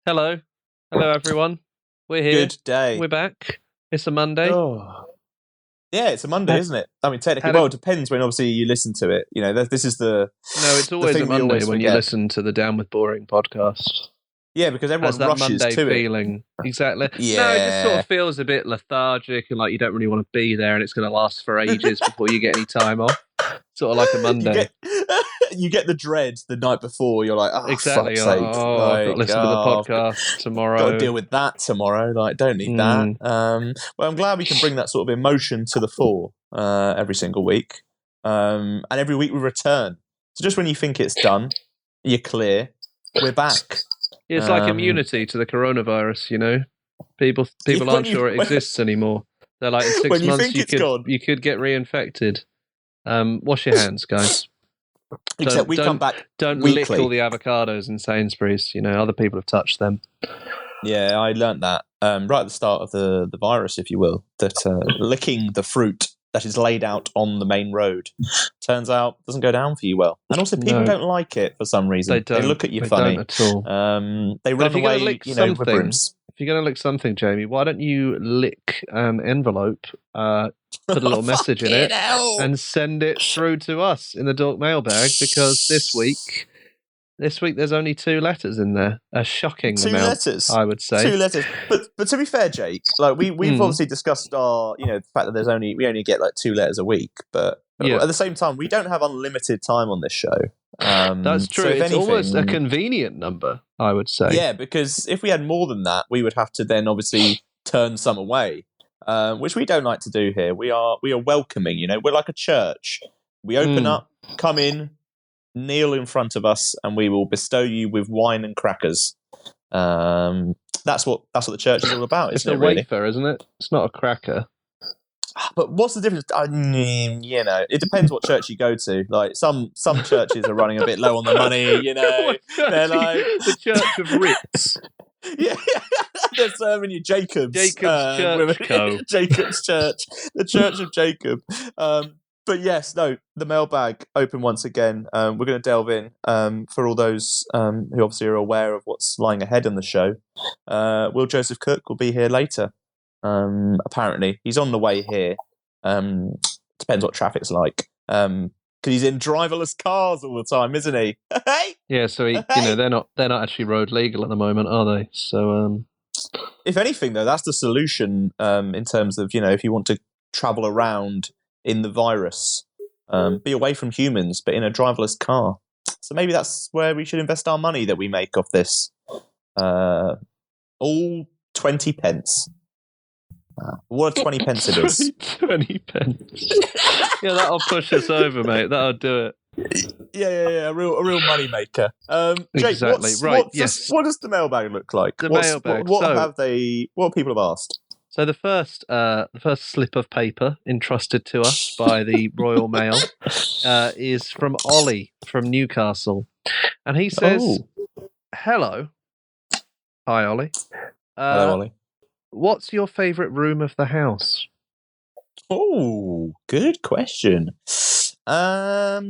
Hello. Hello, everyone. We're here. Good day. We're back. It's a Monday. Oh. Yeah, it's a Monday, isn't it? I mean, technically, it depends when obviously you listen to it. You know, this is the... No, it's always a Monday when you listen to the Down with Boring podcast. Yeah, because everyone has that rushes Monday to feeling. Exactly. Yeah. No, it just sort of feels a bit lethargic and like you don't really want to be there and it's going to last for ages before you get any time off. Sort of like a Monday. You get the dread the night before. You're like, oh, exactly. fuck's sake. I've got to listen to the podcast tomorrow. Got to deal with that tomorrow. Like, don't need that. Well, I'm glad we can bring that sort of emotion to the fore every single week. And every week we return. So just when you think it's done, you're clear, we're back. It's like immunity to the coronavirus, you know? People aren't sure it exists anymore. They're like, in 6 months you could get reinfected. Wash your hands, guys. Except we come back Don't weekly. lick all the avocados in Sainsbury's. You know, other people have touched them. Yeah, I learnt that right at the start of the virus, if you will, that licking the fruit that is laid out on the main road turns out doesn't go down for you well. And also people don't like it for some reason. They look at you funny. Don't at all. They run away, with brooms. If you're going to lick something, Jamie, why don't you lick an envelope, put a little message in it, and send it through to us in the Dork mailbag? Because this week there's only 2 letters in there. A shocking amount, letters. I would say. 2 letters. But to be fair, Jake, like we've obviously discussed our, the fact that we only get like 2 letters a week, but at the same time, we don't have unlimited time on this show. That's true. So it's almost a convenient number, I would say. Yeah, because if we had more than that, we would have to then obviously turn some away, which we don't like to do here. We are welcoming. We're like a church. We open up, come in, kneel in front of us, and we will bestow you with wine and crackers. That's what the church is all about. It's a wafer, isn't it? It's not a cracker. But what's the difference? It depends what church you go to. Like some churches are running a bit low on the money. They're like the Church of Ritz. Yeah, they're serving you Jacob's Church Co. Jacob's Church, the Church of Jacob. But yes, no, the mailbag open once again. We're going to delve in for all those who obviously are aware of what's lying ahead in the show. Will Joseph Cook will be here later. Apparently, he's on the way here. Depends what traffic's like. Because he's in driverless cars all the time, isn't he? Yeah, so they're not actually road legal at the moment, are they? So, if anything, though, that's the solution in terms of if you want to travel around in the virus, be away from humans, but in a driverless car. So maybe that's where we should invest our money that we make off this. All 20 pence. What a 20 pence it is. 20 pence. Yeah, that'll push us over, mate. That'll do it. Yeah, a real money maker. Jake, exactly. What does the mailbag look like? Mailbag. What have people have asked? So the first slip of paper entrusted to us by the Royal Mail is from Ollie from Newcastle, and he says, "Hello, hi Ollie. Hello, Ollie. What's your favourite room of the house?" Oh, good question. I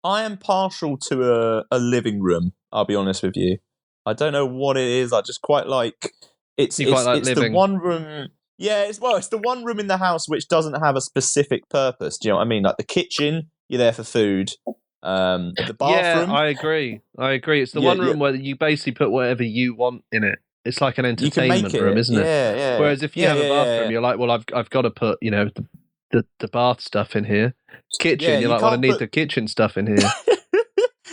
am partial to a living room. I'll be honest with you. I don't know what it is. I just quite like. It's the one room. Yeah, it's the one room in the house which doesn't have a specific purpose. Do you know what I mean? Like the kitchen, you're there for food. The bathroom. Yeah, I agree. It's the one room where you basically put whatever you want in it. It's like an entertainment room, isn't it? Yeah. Whereas if you have a bathroom, you're like, well, I've got to put the bath stuff in here. Kitchen, you're like, well, I need the kitchen stuff in here.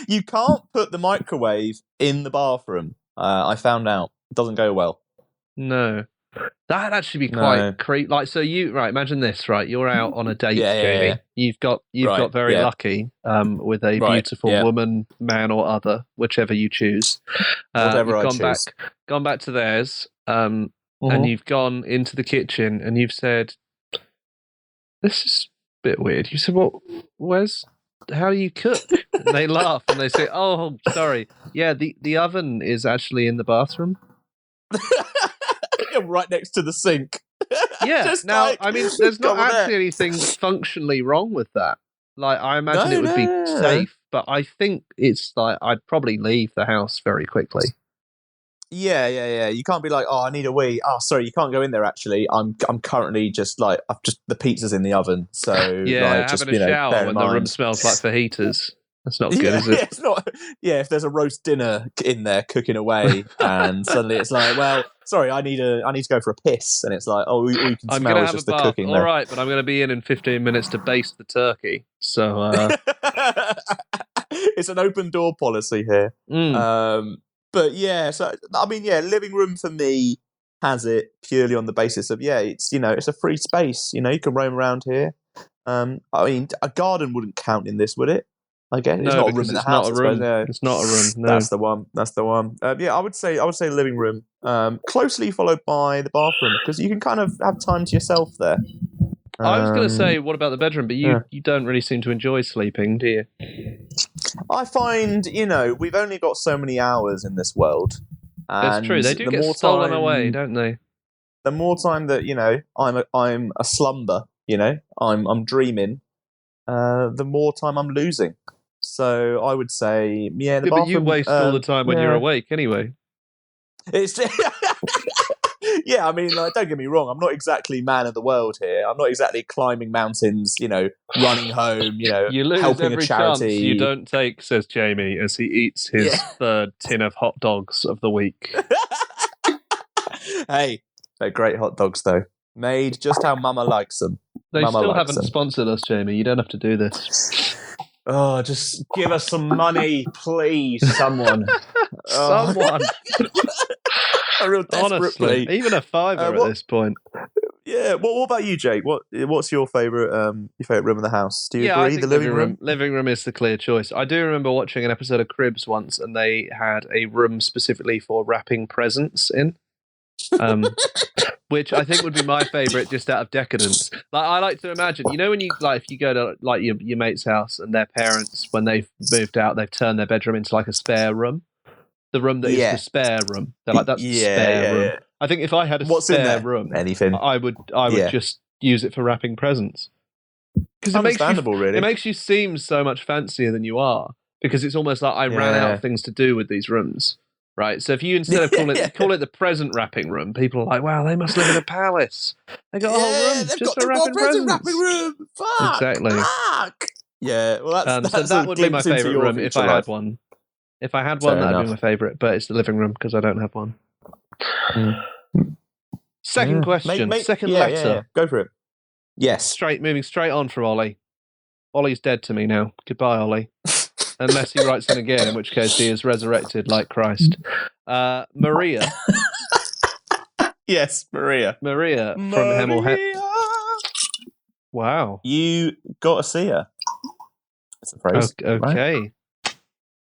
You can't put the microwave in the bathroom. I found out it doesn't go well. No, that'd actually be quite creepy. Like, so imagine this, right? You're out on a date, Jamie. Yeah. You've got very lucky with a beautiful woman, man, or other, whichever you choose. Whatever I choose. Gone back to theirs, and you've gone into the kitchen, and you've said, "This is a bit weird." You said, "Well, how do you cook?" And they laugh and they say, "Oh, sorry. Yeah, the oven is actually in the bathroom." Right next to the sink. Yeah. Now, I mean, there's not actually anything functionally wrong with that. Like, I imagine it would be safe, but I think it's like I'd probably leave the house very quickly. Yeah. You can't be like, oh, I need a wee. Oh, sorry, you can't go in there. Actually, I'm currently just like the pizza's in the oven. So Yeah, like, just having a shower bear in when the room mind. smells like fajitas. That's not good, is it? It's not. Yeah, if there's a roast dinner in there cooking away, and suddenly it's like, well, sorry, I need to go for a piss, and it's like, oh, all you can I'm smell gonna is have a just the bath. cooking All there. right, but I'm gonna be in 15 minutes to baste the turkey. So It's an open door policy here. But yeah, so I mean, yeah, living room for me has it purely on the basis of it's it's a free space. You can roam around here. I mean, a garden wouldn't count in this, would it? I guess it's no, not a room because in the it's not house. a I suppose. room. No, It's not a room. No, that's the one. That's the one. Yeah, I would say living room. Closely followed by the bathroom because you can kind of have time to yourself there. I was going to say, what about the bedroom? But you don't really seem to enjoy sleeping, do you? I find we've only got so many hours in this world. It's true. They do get stolen away, don't they? The more time that I'm a slumber, I'm dreaming. The more time I'm losing. So I would say, the bathroom. But you waste all the time when you're awake, anyway. It's yeah. I mean, like, don't get me wrong. I'm not exactly man of the world here. I'm not exactly climbing mountains. Running home. You lose helping every a charity. chance you don't take, says Jamie, as he eats his third tin of hot dogs of the week. Hey, they're great hot dogs, though. Made just how Mama likes them. They Mama still likes haven't them. sponsored us, Jamie. You don't have to do this. Oh, just give us some money, please, someone. Someone. A real desperate Honestly, plea. even a fiver at this point. Yeah. What about you, Jake? What's your favorite room in the house? Do you agree? I think the living room? Living room is the clear choice. I do remember watching an episode of Cribs once, and they had a room specifically for wrapping presents in. Which I think would be my favourite, just out of decadence. Like, I like to imagine, when you if you go to like your mate's house and their parents, when they've moved out, they've turned their bedroom into like a spare room. The room that is the spare room. They're like, that's the spare room. Yeah. I think if I had a spare room, anything, I would just use it for wrapping presents. Because it makes you seem so much fancier than you are. Because it's almost like I ran out of things to do with these rooms. Right, so if you instead of call it the present wrapping room, people are like, "Wow, they must live in a palace. They got a whole room just for wrapping presents." Wrapping room. Fuck. Exactly. Fuck. Yeah, well, that's so that would be my favourite room if I had one. If I had one, that'd be my favourite. But it's the living room because I don't have one. Second question. Second letter. Yeah. Go for it. Yes. Moving straight on from Ollie. Ollie's dead to me now. Goodbye, Ollie. Unless he writes in again, in which case he is resurrected like Christ. Maria. Yes, Maria. Maria from Hemel. Wow. You got to see her. That's a phrase. Okay. Right?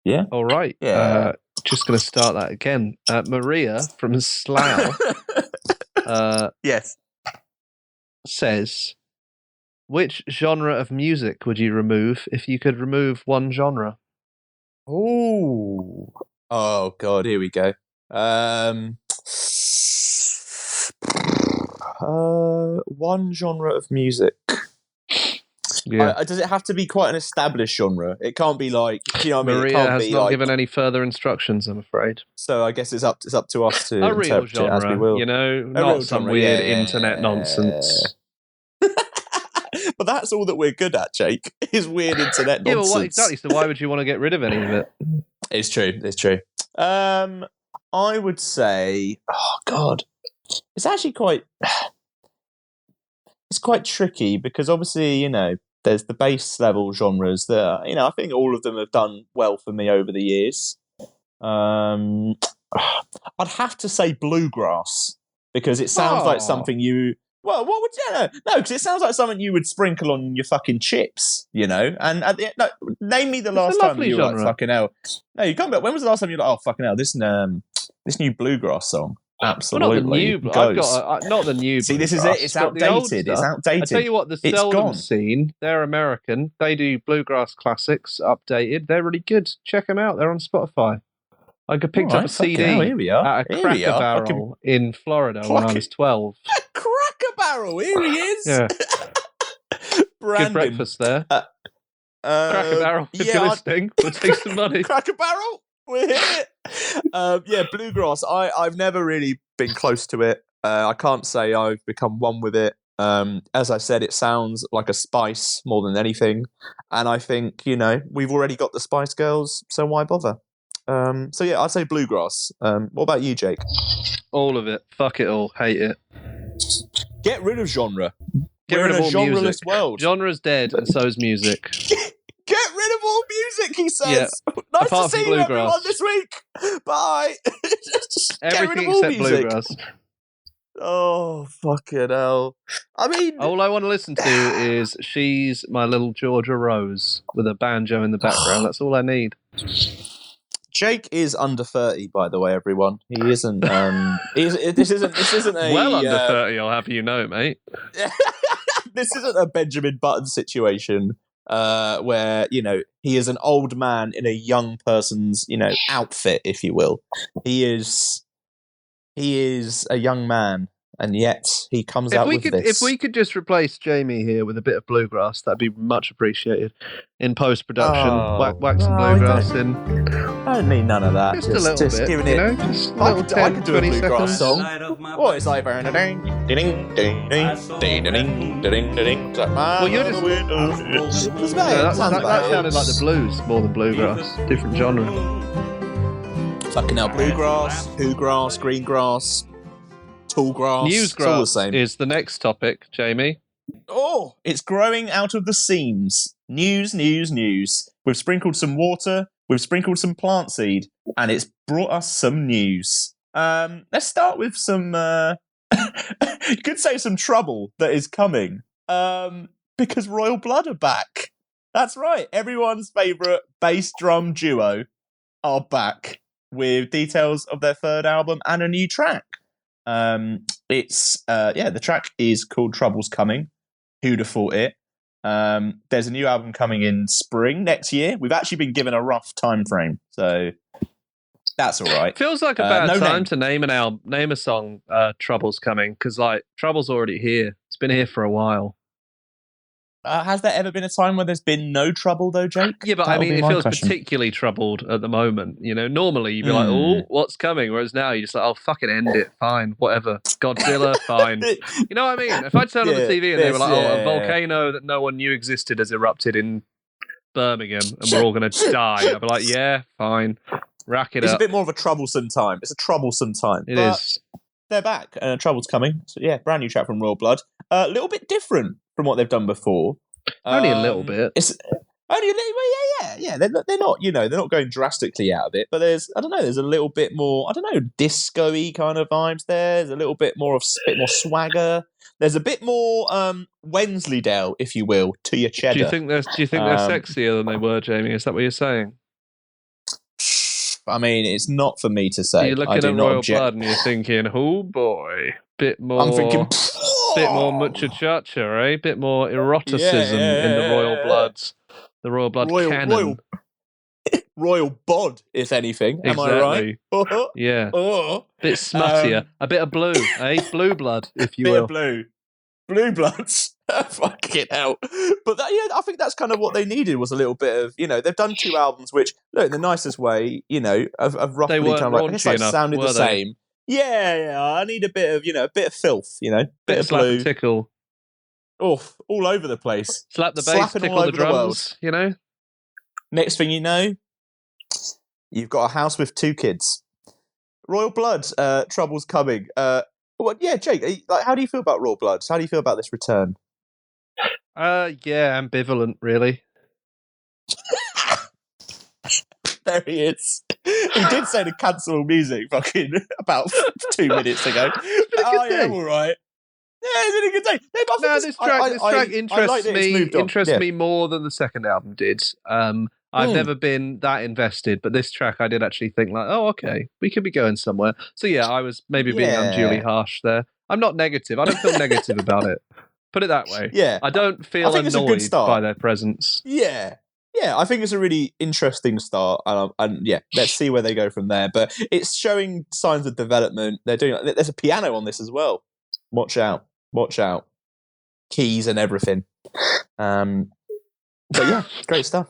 Yeah. All right. Yeah. Just going to start that again. Maria from Slough. Yes. Says, which genre of music would you remove if you could remove one genre? Oh God, here we go. One genre of music. Yeah. Does it have to be quite an established genre? It can't be like, you know what I mean? Maria has not given any further instructions, I'm afraid. So I guess it's up to us to a real interpret genre, it as we will. Not some genre, weird internet nonsense. But that's all that we're good at, Jake, is weird internet nonsense. Yeah, well, exactly. So why would you want to get rid of any of it? It's true. I would say, oh God, it's actually quite tricky because obviously, there's the base level genres that, I think all of them have done well for me over the years. I'd have to say bluegrass because it sounds like something you... Well, what would you... No, because it sounds like something you would sprinkle on your fucking chips, and name me the last time you were like, fucking hell. No, you can't. But when was the last time you were like, oh, fucking hell, this new bluegrass song? Absolutely. Well, not the new. See, this is it. It's outdated. It's outdated. I tell you what, the Seldom scene, they're American. They do bluegrass classics updated. They're really good. Check them out. They're on Spotify. I picked up a CD at a Cracker Barrel in Florida when I was 12. Cracker Barrel, here he is. Yeah. Brandon. Good breakfast there. Cracker Barrel, if you're listening, we'll take some money. Cracker Barrel? We're here. Yeah, bluegrass. I've never really been close to it. I can't say I've become one with it. As I said, it sounds like a spice more than anything. And I think, we've already got the Spice Girls, so why bother? So yeah, I'd say bluegrass. What about you, Jake? All of it. Fuck it all. Hate it. Get rid of genre. Get We're rid in of a all genreless music. world. Genre's dead, and so's music. Get rid of all music, he says. Yeah, Nice apart to from see you, everyone, bluegrass. this week. Bye. Get rid Everything of all except music. bluegrass. Oh, fucking hell. I mean... All I want to listen to is She's My Little Georgia Rose with a banjo in the background. That's all I need. Jake is under 30, by the way, everyone. He isn't. This isn't a well under 30. I'll have you know, mate. This isn't a Benjamin Button situation where he is an old man in a young person's outfit, if you will. He is a young man, and yet he comes out with this. If we could just replace Jamie here with a bit of bluegrass, that'd be much appreciated. In post-production, whack some bluegrass in. I don't need none of that. Just a little bit, giving it. Just a little 10, I could do a 20 bluegrass seconds. song. What it's like? Well, you're just. That sounded like the blues more than bluegrass. Different genre. Fucking hell, bluegrass, whograss, greengrass, tallgrass. Newsgrass is the next topic, Jamie. Oh, it's growing out of the seams. News. We've sprinkled some water, we've sprinkled some plant seed, and it's brought us some news. Let's start with some, you could say some trouble that is coming, because Royal Blood are back. That's right, everyone's favourite bass drum duo are back with details of their third album and a new track. The track is called Trouble's Coming. Who'd have thought it? There's a new album coming in spring next year. We've actually been given a rough time frame, so that's all right. Feels like a bad time to name a song. Trouble's Coming, because Trouble's already here. It's been here for a while. Has there ever been a time where there's been no trouble, though, Jake? Yeah, but it feels particularly troubled at the moment. Normally you'd be like, oh, what's coming? Whereas now you're just like, oh, fucking end it. Fine, whatever. Godzilla, fine. You know what I mean? If I'd turned on the TV and they were like, a volcano that no one knew existed has erupted in Birmingham and we're all going to die, I'd be like, yeah, fine. Rack it up. It's a bit more of a troublesome time. It's a troublesome time. It is. They're back, and Trouble's Coming. So, yeah, brand new track from Royal Blood. A little bit different from what they've done before. Only a little bit. It's only a little. Yeah. They're not. They're not going drastically out of it. But there's a little bit more. Disco-y kind of vibes there. There's a little bit more swagger. There's a bit more Wensleydale, if you will, to your cheddar. Do you think they're sexier than they were, Jamie? Is that what you're saying? I mean, it's not for me to say. You're looking at Royal Blood and you're thinking, oh boy, bit more. I'm thinking, bit more muchacha, eh? Bit more eroticism in the Royal Bloods, the Royal Blood canon. Royal bod, if anything. Am exactly. I right? Yeah. Bit smuttier. A bit of blue, eh? Blue blood, if you will. Blue bloods. Fucking hell. But I think that's kind of what they needed, was a little bit of, they've done 2 albums which, look, in the nicest way, have roughly kind of sounded the same. Yeah, I need a bit of filth, bit of slap blue. And tickle. Oh, all over the place. Slap the bass, tickle the drums, Next thing you know, you've got a house with 2 kids. Royal Blood, Trouble's Coming. Jake, how do you feel about Royal Blood? How do you feel about this return? Ambivalent, really. There he is. He did say to cancel music fucking about 2 minutes ago. Yeah, all right. Yeah, it's been a good day. This track interests me more than the second album did. I've never been that invested, but this track I did actually think like, oh, okay, we could be going somewhere. So yeah, I was maybe being unduly harsh there. I'm not negative. I don't feel negative about it. Put it that way. Yeah. I don't feel annoyed by their presence. Yeah. Yeah, I think it's a really interesting start, and let's see where they go from there. But it's showing signs of development. There's a piano on this as well. Watch out. Keys and everything. But yeah, great stuff.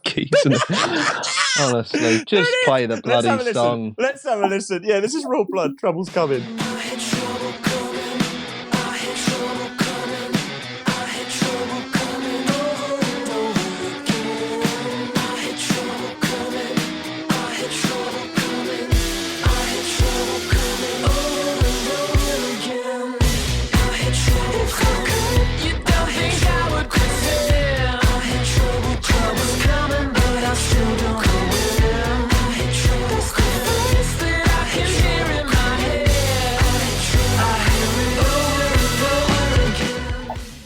Honestly, just play the bloody song. Let's have a listen. Yeah, this is Raw Blood. Trouble's coming.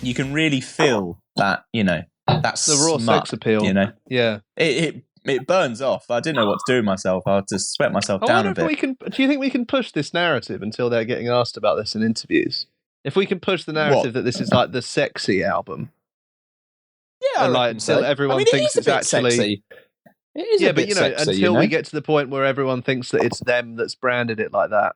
You can really feel that, that's the raw smut, sex appeal. Yeah. It burns off. I didn't know what to do with myself. I had to sweat myself down a bit. Do you think we can push this narrative until they're getting asked about this in interviews? If we can push the narrative that this is like the sexy album. Yeah, and like until everyone thinks it's actually sexy. It is a bit sexy, until we get to the point where everyone thinks that it's them that's branded it like that,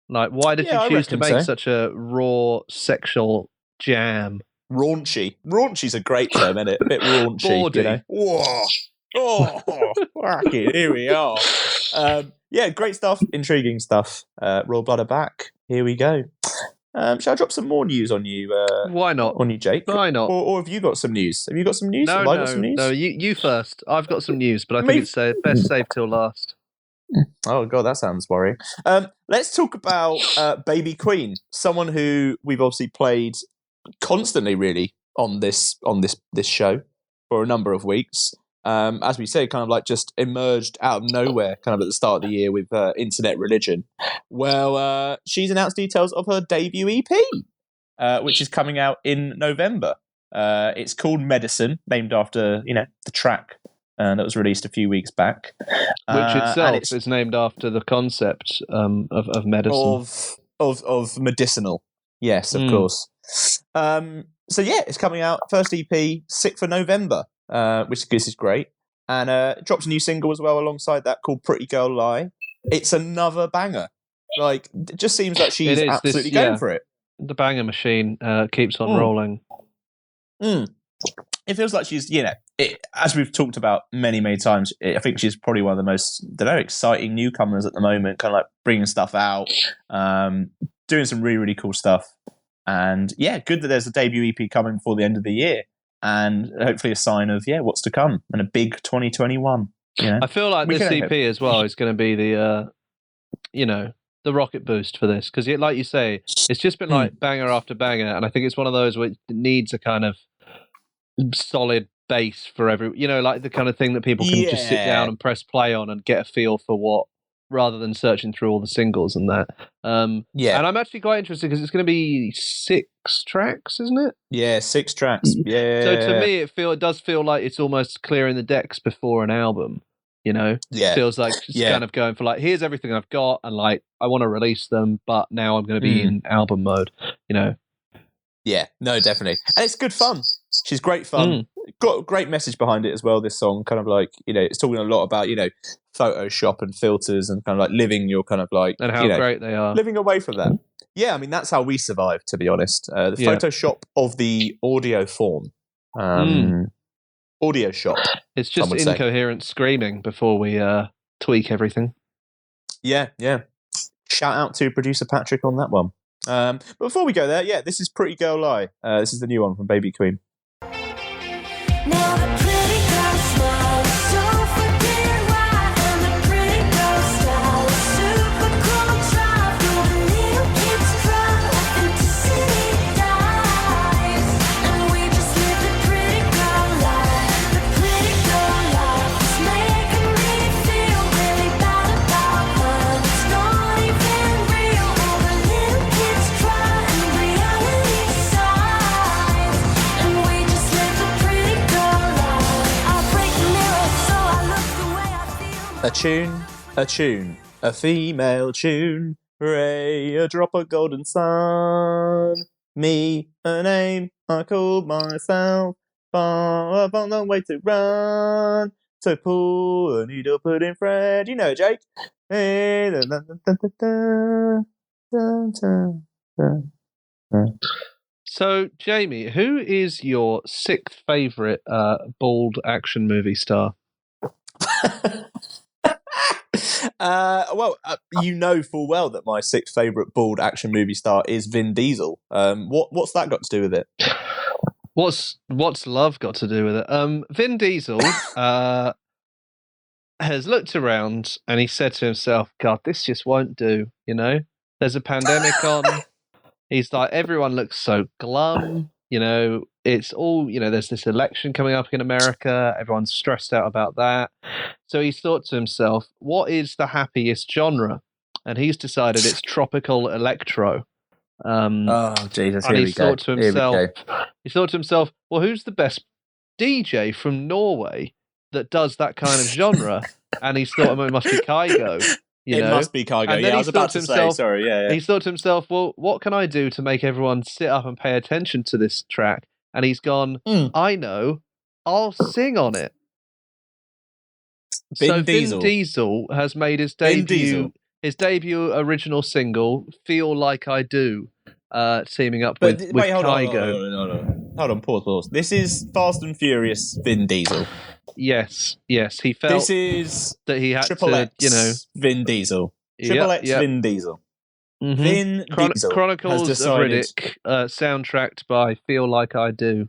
Like, why did you choose to make such a raw sexual jam? Raunchy. Raunchy's a great term, isn't it? A bit raunchy. Bawdy. Whoa. Oh, fuck it. Here we are. Yeah, great stuff. Intriguing stuff. Raw Blood are back. Here we go. Shall I drop some more news on you? Why not? On you, Jake? Why not? Or have you got some news? Have you got some news? Have I got some news? No, you first. I've got some news, but I think it's best saved till last. Oh god, that sounds worrying. Let's talk about Baby Queen, someone who we've obviously played constantly, really, on this show for a number of weeks. As we say, kind of like just emerged out of nowhere, kind of at the start of the year with Internet Religion. Well, she's announced details of her debut EP, which is coming out in November. It's called Medicine, named after the track that was released a few weeks back, which itself is named after the concept of medicine of medicinal. Yes, of course. So yeah, it's coming out first EP, sick for November. Which is great, and drops a new single as well alongside that called "Pretty Girl Lie." It's another banger. Like, it just seems like she's absolutely going for it. The banger machine keeps on rolling. It feels like she's, as we've talked about many, many times. I think she's probably one of the most, exciting newcomers at the moment. Kind of like bringing stuff out, doing some really, really cool stuff, and yeah, good that there's a debut EP coming before the end of the year. And hopefully a sign of it's to come and a big 2021. I feel like this EP as well is going to be the the rocket boost for this, because like you say, it's just been like banger after banger, and I think it's one of those which needs a kind of solid base for every like the kind of thing that people can just sit down and press play on and get a feel for what, rather than searching through all the singles and that. And I'm actually quite interested because it's going to be 6 tracks, isn't it? Yeah, 6 tracks. Yeah. So to me, it does feel like it's almost clearing the decks before an album. Yeah. It feels like it's kind of going for like, here's everything I've got, and like I want to release them, but now I'm going to be in album mode. Yeah, no, definitely, and it's good fun. She's great fun. Got a great message behind it as well. This song, kind of like it's talking a lot about Photoshop and filters and kind of like living your kind of like and how great they are, living away from that. Yeah, I mean that's how we survive, to be honest. The Photoshop of the audio form, audio shop. It's just incoherent screaming before we tweak everything. Yeah. Shout out to producer Patrick on that one. But before we go there, this is Pretty Girl Lie. This is the new one from Baby Queen. Now the pretty girl smiles, so forget why, and the pretty girl style is super cool. Drive through the little kids cry, fantasy dies, and we just live the pretty girl life. The pretty girl life is making me feel really bad about mine. It's not even real. All the little kids cry, and reality sighs, and we just live the pretty girl. A tune, a female tune. Ray, a drop of golden sun. Me, a name I called myself. Far up on the way to run. So pull a needle, put in thread. You know, Jake. So, Jamie, who is your sixth favourite bald action movie star? You know full well that my sixth favourite bald action movie star is Vin Diesel. What's that got to do with it? What's love got to do with it? Vin Diesel has looked around and he said to himself, God, this just won't do, you know? There's a pandemic on. He's like, everyone looks so glum, you know, it's all, you know, there's this election coming up in America. Everyone's stressed out about that. So he's thought to himself, what is the happiest genre? And he's decided it's tropical electro. Oh, Jesus, and here he thought to himself, well, who's the best DJ from Norway that does that kind of genre? And he's thought, it must be Kygo. It must be Kygo. Yeah, I was about to say, sorry. Yeah. He's thought to himself, well, what can I do to make everyone sit up and pay attention to this track? And he's gone, I know, I'll sing on it. Vin Diesel has made his debut original single, Feel Like I Do, teaming up with Kygo. Hold on, pause. This is Fast and Furious Vin Diesel. Yes, he felt this is that he had Triple to, X, you know, Vin Diesel. Triple X Vin Diesel. Mm-hmm. Vin Diesel Chronicles has of decided... Riddick, soundtracked by Feel Like I Do.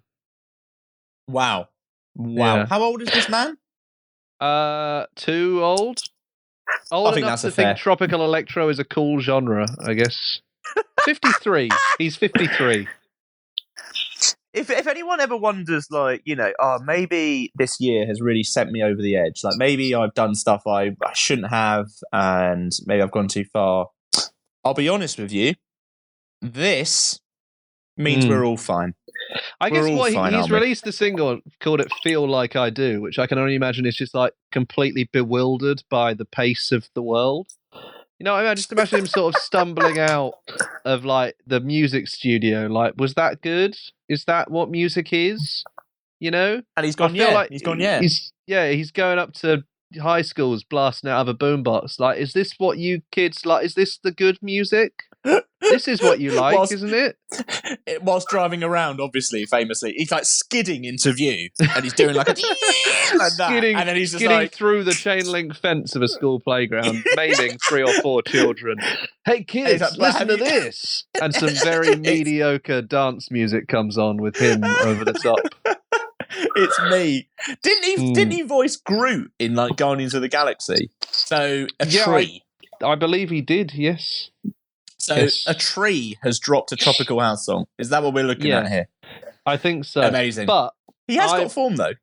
Wow. Yeah. How old is this man? Too old. Old enough to think tropical electro is a cool genre, I guess. 53. He's 53. If anyone ever wonders, like, you know, maybe this year has really sent me over the edge. Like, maybe I've done stuff I shouldn't have, and maybe I've gone too far. I'll be honest with you. This means we're all fine. I guess he's released a single called it Feel Like I Do, which I can only imagine is just like completely bewildered by the pace of the world. You know, I just imagine him sort of stumbling out of like the music studio. Like, was that good? Is that what music is? You know? And he's gone, He's going up to high schools blasting out of a boombox. Like, is this what you kids like? Is this the good music? This is what you like, isn't it? Whilst driving around, obviously, famously, he's like skidding into view, and he's doing like a like that, and then he's just skidding like through the chain link fence of a school playground, maiming 3 or 4 children. Hey kids, listen to this! And some very mediocre dance music comes on with him over the top. It's me. Didn't he voice Groot in like Guardians of the Galaxy? So a tree. I believe he did. Yes. So a tree has dropped a tropical house song. Is that what we're looking at here? I think so. Amazing. But he has got form, though.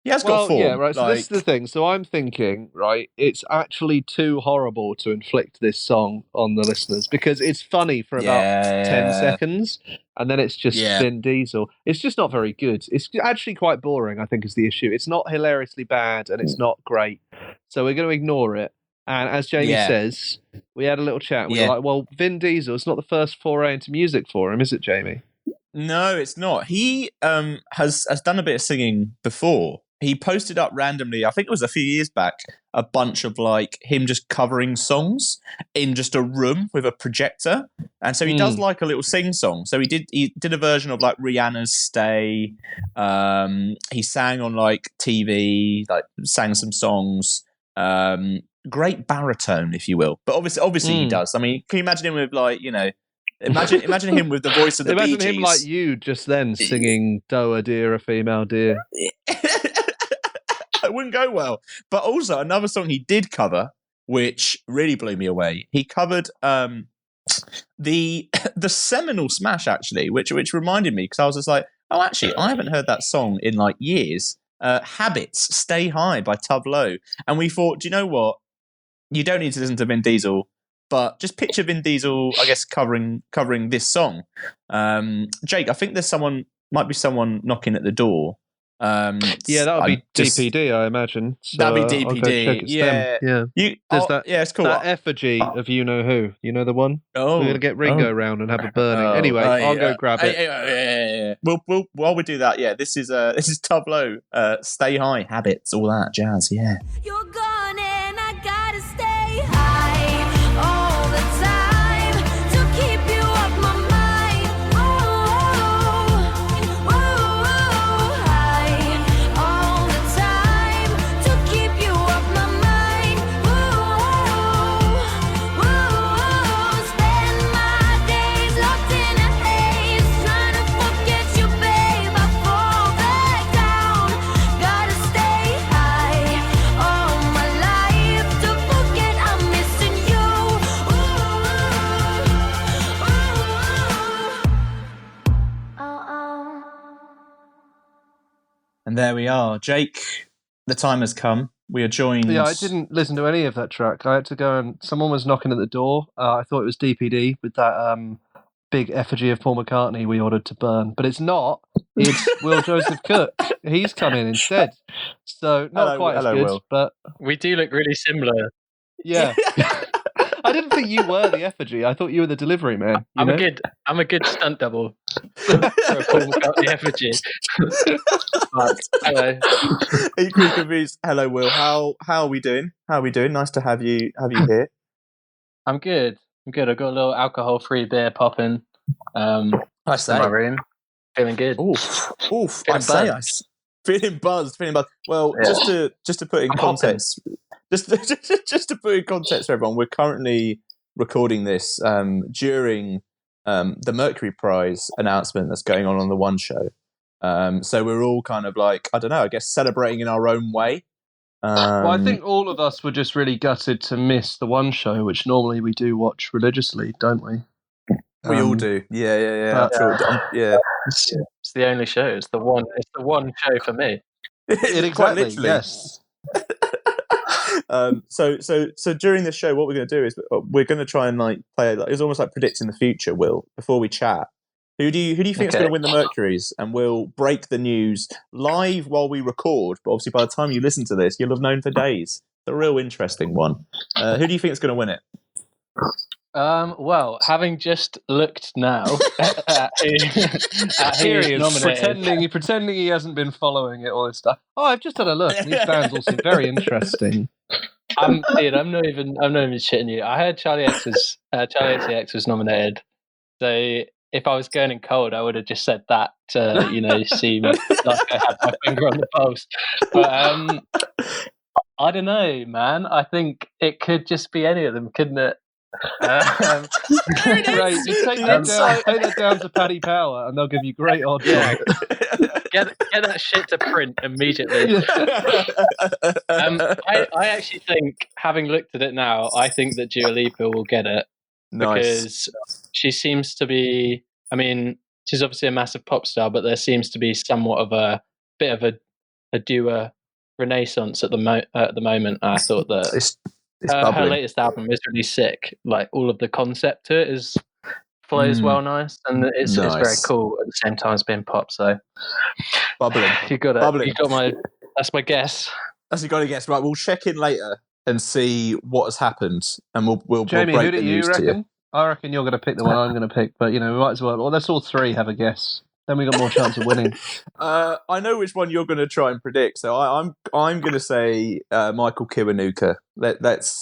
He has got form. Yeah, right. So this is the thing. So I'm thinking, right, it's actually too horrible to inflict this song on the listeners because it's funny for about 10 seconds and then it's just Vin Diesel. It's just not very good. It's actually quite boring, I think, is the issue. It's not hilariously bad and it's not great. So we're going to ignore it. And as Jamie says, we had a little chat. We were like, well, Vin Diesel, it's not the first foray into music for him, is it, Jamie? No, it's not. He has done a bit of singing before. He posted up randomly, I think it was a few years back, a bunch of like him just covering songs in just a room with a projector. And so he does like a little sing song. So he did a version of like Rihanna's Stay. He sang on like TV, like sang some songs. Great baritone, if you will, but obviously he does. I mean, can you imagine him with like, you know, imagine him with the voice of the Bee Gees. Imagine him like you just then singing "Doe a deer, a female deer." It wouldn't go well. But also another song he did cover, which really blew me away. He covered the seminal smash actually, which reminded me because I was just like, oh, actually, I haven't heard that song in like years. Habits, Stay High by Tove Lo. And we thought, do you know what? You don't need to listen to Vin Diesel, but just picture Vin Diesel, I guess, covering this song. Jake, I think might be someone knocking at the door. That would be DPD, I imagine. So that'd be DPD. I'll go check it's them. It's cool. That effigy of you know who. You know the one? Oh, we're gonna get Ringo round and have a burning. Anyway, I'll go grab it. We'll while we do that, this is Tove Lo, Stay High, Habits, all that jazz. Yeah. You're gone and I gotta stay high all the time to keep you off my mind. Oh, And there we are. Jake, the time has come. We are joined. Yeah, I didn't listen to any of that track. I had to go and someone was knocking at the door. I thought it was DPD with that big effigy of Paul McCartney we ordered to burn, but it's not. It's Will Joseph Cook. He's come in instead. So not quite as good, Will. but We do look really similar. yeah. I didn't think you were the effigy. I thought you were the delivery man. I'm a good stunt double for a Paul McCartney effigy. Hello. Equally confused. Hello, Will. How are we doing? Nice to have you here. I'm good. I've got a little alcohol-free beer popping. I In my room. Feeling good. Oof. Feeling Feeling buzzed. Well, Yeah. just to put in I'm context, just to put in context for everyone, we're currently recording this during the Mercury Prize announcement that's going on the One Show. So we're all kind of like, I don't know, I guess celebrating in our own way. Well, I think all of us were just really gutted to miss the One Show, which normally we do watch religiously, don't we? We all do. Yeah. but- True. Yeah. It's the only show. It's the one show for me. Quite Exactly. literally. Yes. So during this show, what we're going to do is we're going to try and play. It's almost like predicting the future. Will, before we chat, who do you think is going to win the Mercuries? And we'll break the news live while we record. But obviously, by the time you listen to this, you'll have known for days. The real interesting one. Who do you think is going to win it? Well, having just looked now at Here who's he is, nominated, pretending he hasn't been following it, all this stuff. Oh, I've just had a look. These bands all seem very interesting. I'm not even shitting you. I heard Charlie XCX was nominated. So if I was going in cold, I would have just said that to seem like I had my finger on the pulse. But I don't know, man. I think it could just be any of them, couldn't it? Great. Just take that down to Paddy Power, and they'll give you great odds. Yeah. Get that shit to print immediately. I actually think, having looked at it now, I think that Dua Lipa will get it. Because she seems to be, I mean, she's obviously a massive pop star, but there seems to be somewhat of a bit of a Dua renaissance at the moment. I thought that It's her latest album is really sick. Like, all of the concept to it flows well, nice, and it's very cool at the same time as being pop. So bubbling. You got it. Bubbling. You got my. That's my guess. That's you got to guess. Right, we'll check in later and see what has happened, and we'll Jamie, break who do the you news reckon? to you. I reckon you're going to pick the one I'm going to pick, but we might as well. Well, let's all three have a guess. Then we got more chance of winning. I know which one you're going to try and predict, so I'm going to say Michael Kiwanuka.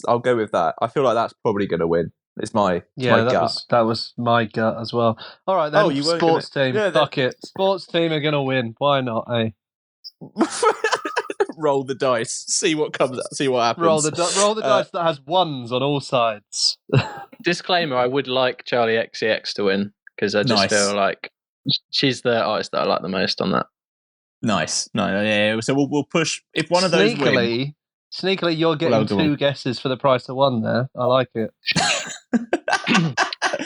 I'll go with that. I feel like that's probably going to win. It's my gut. That was my gut as well. All right, then. You weren't sports gonna- team. Yeah, Fuck it. Sports team are going to win. Why not? Eh? Roll the dice. See what comes. See what happens. Roll the dice that has ones on all sides. Disclaimer: I would like Charlie XCX to win because I just feel like she's the artist that I like the most on that. Nice. No, yeah. So we'll push. If one of those win, sneakily, you're getting two guesses for the price of one. There, I like it.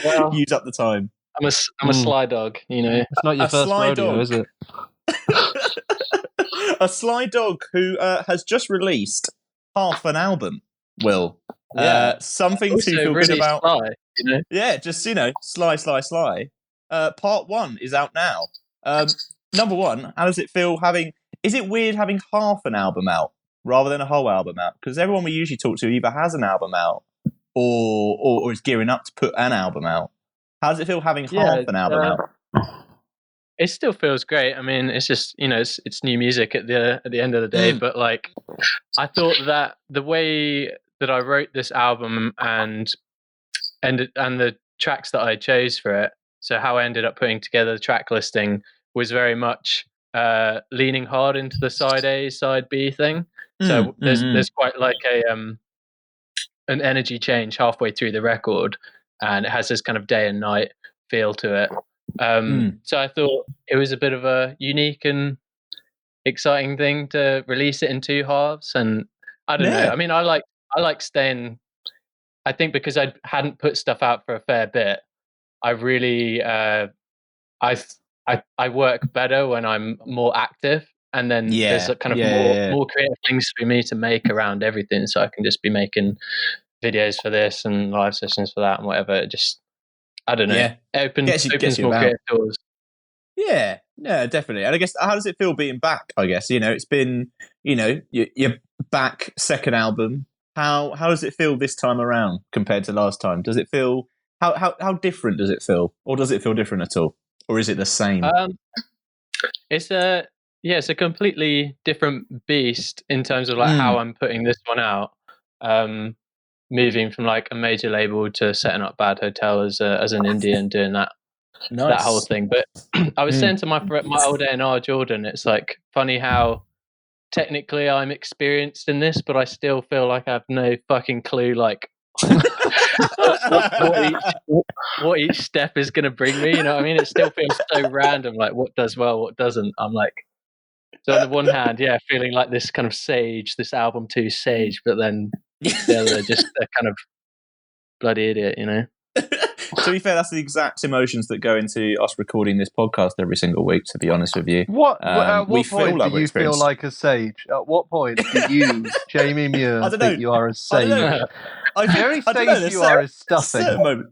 Well, use up the time. I'm a sly dog, It's not your first rodeo, is it? A sly dog who has just released half an album. Will something also to feel really good about? Sly, Yeah, just sly. Part 1 is out now. Number one, how does it feel having? Is it weird having half an album out rather than a whole album out? Because everyone we usually talk to either has an album out or is gearing up to put an album out. How does it feel having half an album out? It still feels great. I mean, it's just it's new music at the end of the day. But like, I thought that the way that I wrote this album and the tracks that I chose for it, so how I ended up putting together the track listing was very much leaning hard into the side A, side B thing. So there's quite like an energy change halfway through the record, and it has this kind of day and night feel to it. So I thought it was a bit of a unique and exciting thing to release it in two halves. And I don't know. I mean, I like staying. I think because I hadn't put stuff out for a fair bit, I really I work better when I'm more active, and then Yeah, there's a kind of more creative things for me to make around everything, so I can just be making videos for this and live sessions for that and whatever. It just, I don't know, Yeah. opens you more about. creative doors. Yeah, definitely. And I guess, how does it feel being back? I guess, it's been, you're back, second album. How does it feel this time around compared to last time? Does it feel, how different does it feel, or does it feel different at all, or is it the same? It's a completely different beast in terms of like how I'm putting this one out. Moving from like a major label to setting up Bad Hotel as an indie and doing that whole thing. But I was saying to my old A&R Jordan, it's like funny how technically I'm experienced in this, but I still feel like I have no fucking clue like what each step is going to bring me. You know what I mean? It still feels so random, like what does well, what doesn't. I'm like, so on the one hand, yeah, feeling like this kind of sage, this album 2 sage, but then the other just a kind of bloody idiot, you know? To be fair, that's the exact emotions that go into us recording this podcast every single week, to be honest with you. At what point do you feel like a sage? At what point do you, Jamie Muir, think you are a sage? The only sage you are is stuffing.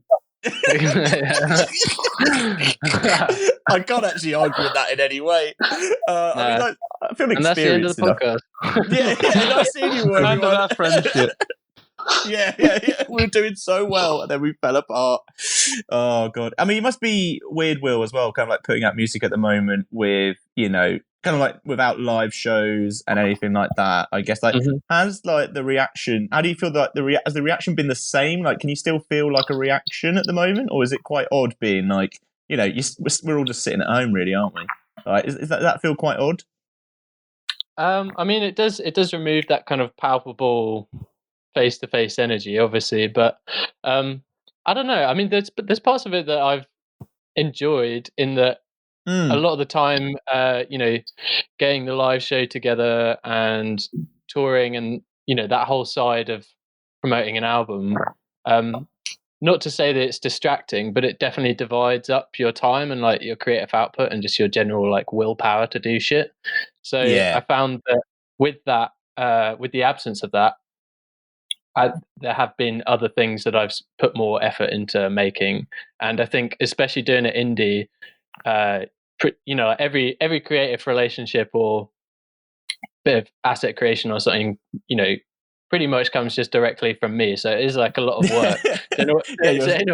I can't actually argue with that in any way. I feel experienced. And that's the end of the podcast. Yeah, I've seen you work. End of our friendship. Yeah. We were doing so well, and then we fell apart. Oh god! I mean, it must be weird, Will, as well. Kind of like putting out music at the moment with, kind of like without live shows and anything like that. I guess has like the reaction. How do you feel that has the reaction been the same? Like, can you still feel like a reaction at the moment, or is it quite odd being like, we're all just sitting at home, really, aren't we? Like, does that feel quite odd? I mean, it does remove that kind of palpable face-to-face energy, obviously, but I don't know. I mean, there's parts of it that I've enjoyed in that a lot of the time, getting the live show together and touring and, that whole side of promoting an album. Not to say that it's distracting, but it definitely divides up your time and like your creative output and just your general like willpower to do shit. So I found that with that, with the absence of that, there have been other things that I've put more effort into making, and I think especially doing it indie, every creative relationship or bit of asset creation or something, pretty much comes just directly from me. So it is like a lot of work. In a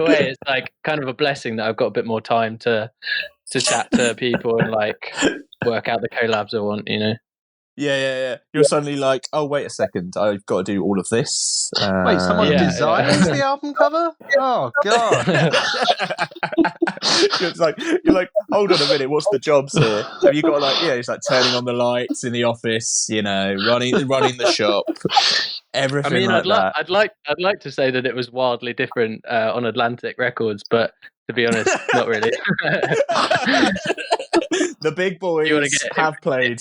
way, it's like kind of a blessing that I've got a bit more time to chat to people and like work out the collabs I want, Yeah. You're suddenly like, oh, wait a second, I've got to do all of this. Wait, someone designed the album cover? Oh, God. You're like, hold on a minute, what's the jobs here? Have you got it's like turning on the lights in the office, running the shop, everything. I mean, I'd like to say that it was wildly different on Atlantic Records, but to be honest, not really. The big boys have played.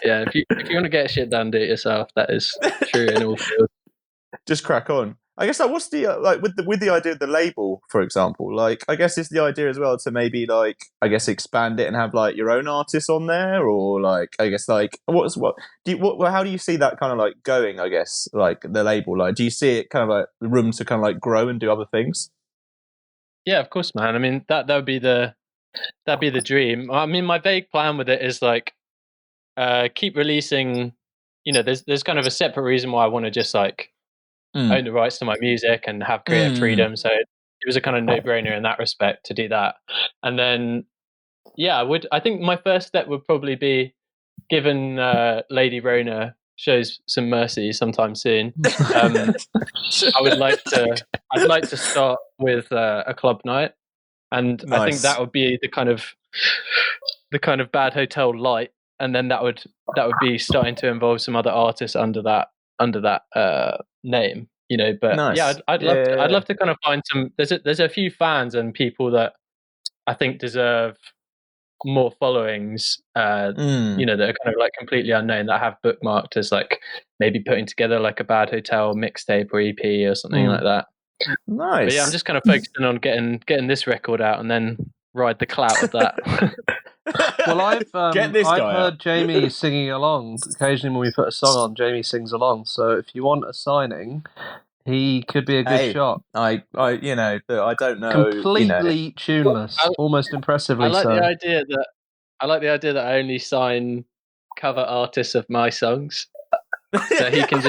If you want to get shit done, do it yourself. That is true in all fields. Just crack on. I guess what's the with the idea of the label, for example? Like, I guess it's the idea as well to maybe expand it and have like your own artists on there, or like I guess like how do you see that kind of like going? I guess like the label, like do you see it kind of like the room to kind of like grow and do other things? Yeah, of course, man. I mean that'd be the dream. I mean, my vague plan with it is like keep releasing. There's kind of a separate reason why I want to just like own the rights to my music and have creative freedom. So it was a kind of no-brainer in that respect to do that. And then, I think my first step would probably be, given Lady Rona shows some mercy sometime soon, I'd like to start with a club night. And nice. I think that would be the kind of Bad Hotel light. And then that would be starting to involve some other artists under that name, But nice. I'd love to kind of find some. There's a few fans and people that I think deserve more followings. That are kind of like completely unknown that I have bookmarked as like maybe putting together like a Bad Hotel mixtape or EP or something like that. Nice. But I'm just kind of focusing on getting this record out and then ride the clout of that. Well, I've Get this guy heard Jamie singing along. Occasionally, when we put a song on, Jamie sings along. So if you want a signing, he could be a good shot. I don't know. Completely tuneless, almost impressively I like so. the idea that I only sign cover artists of my songs. So he can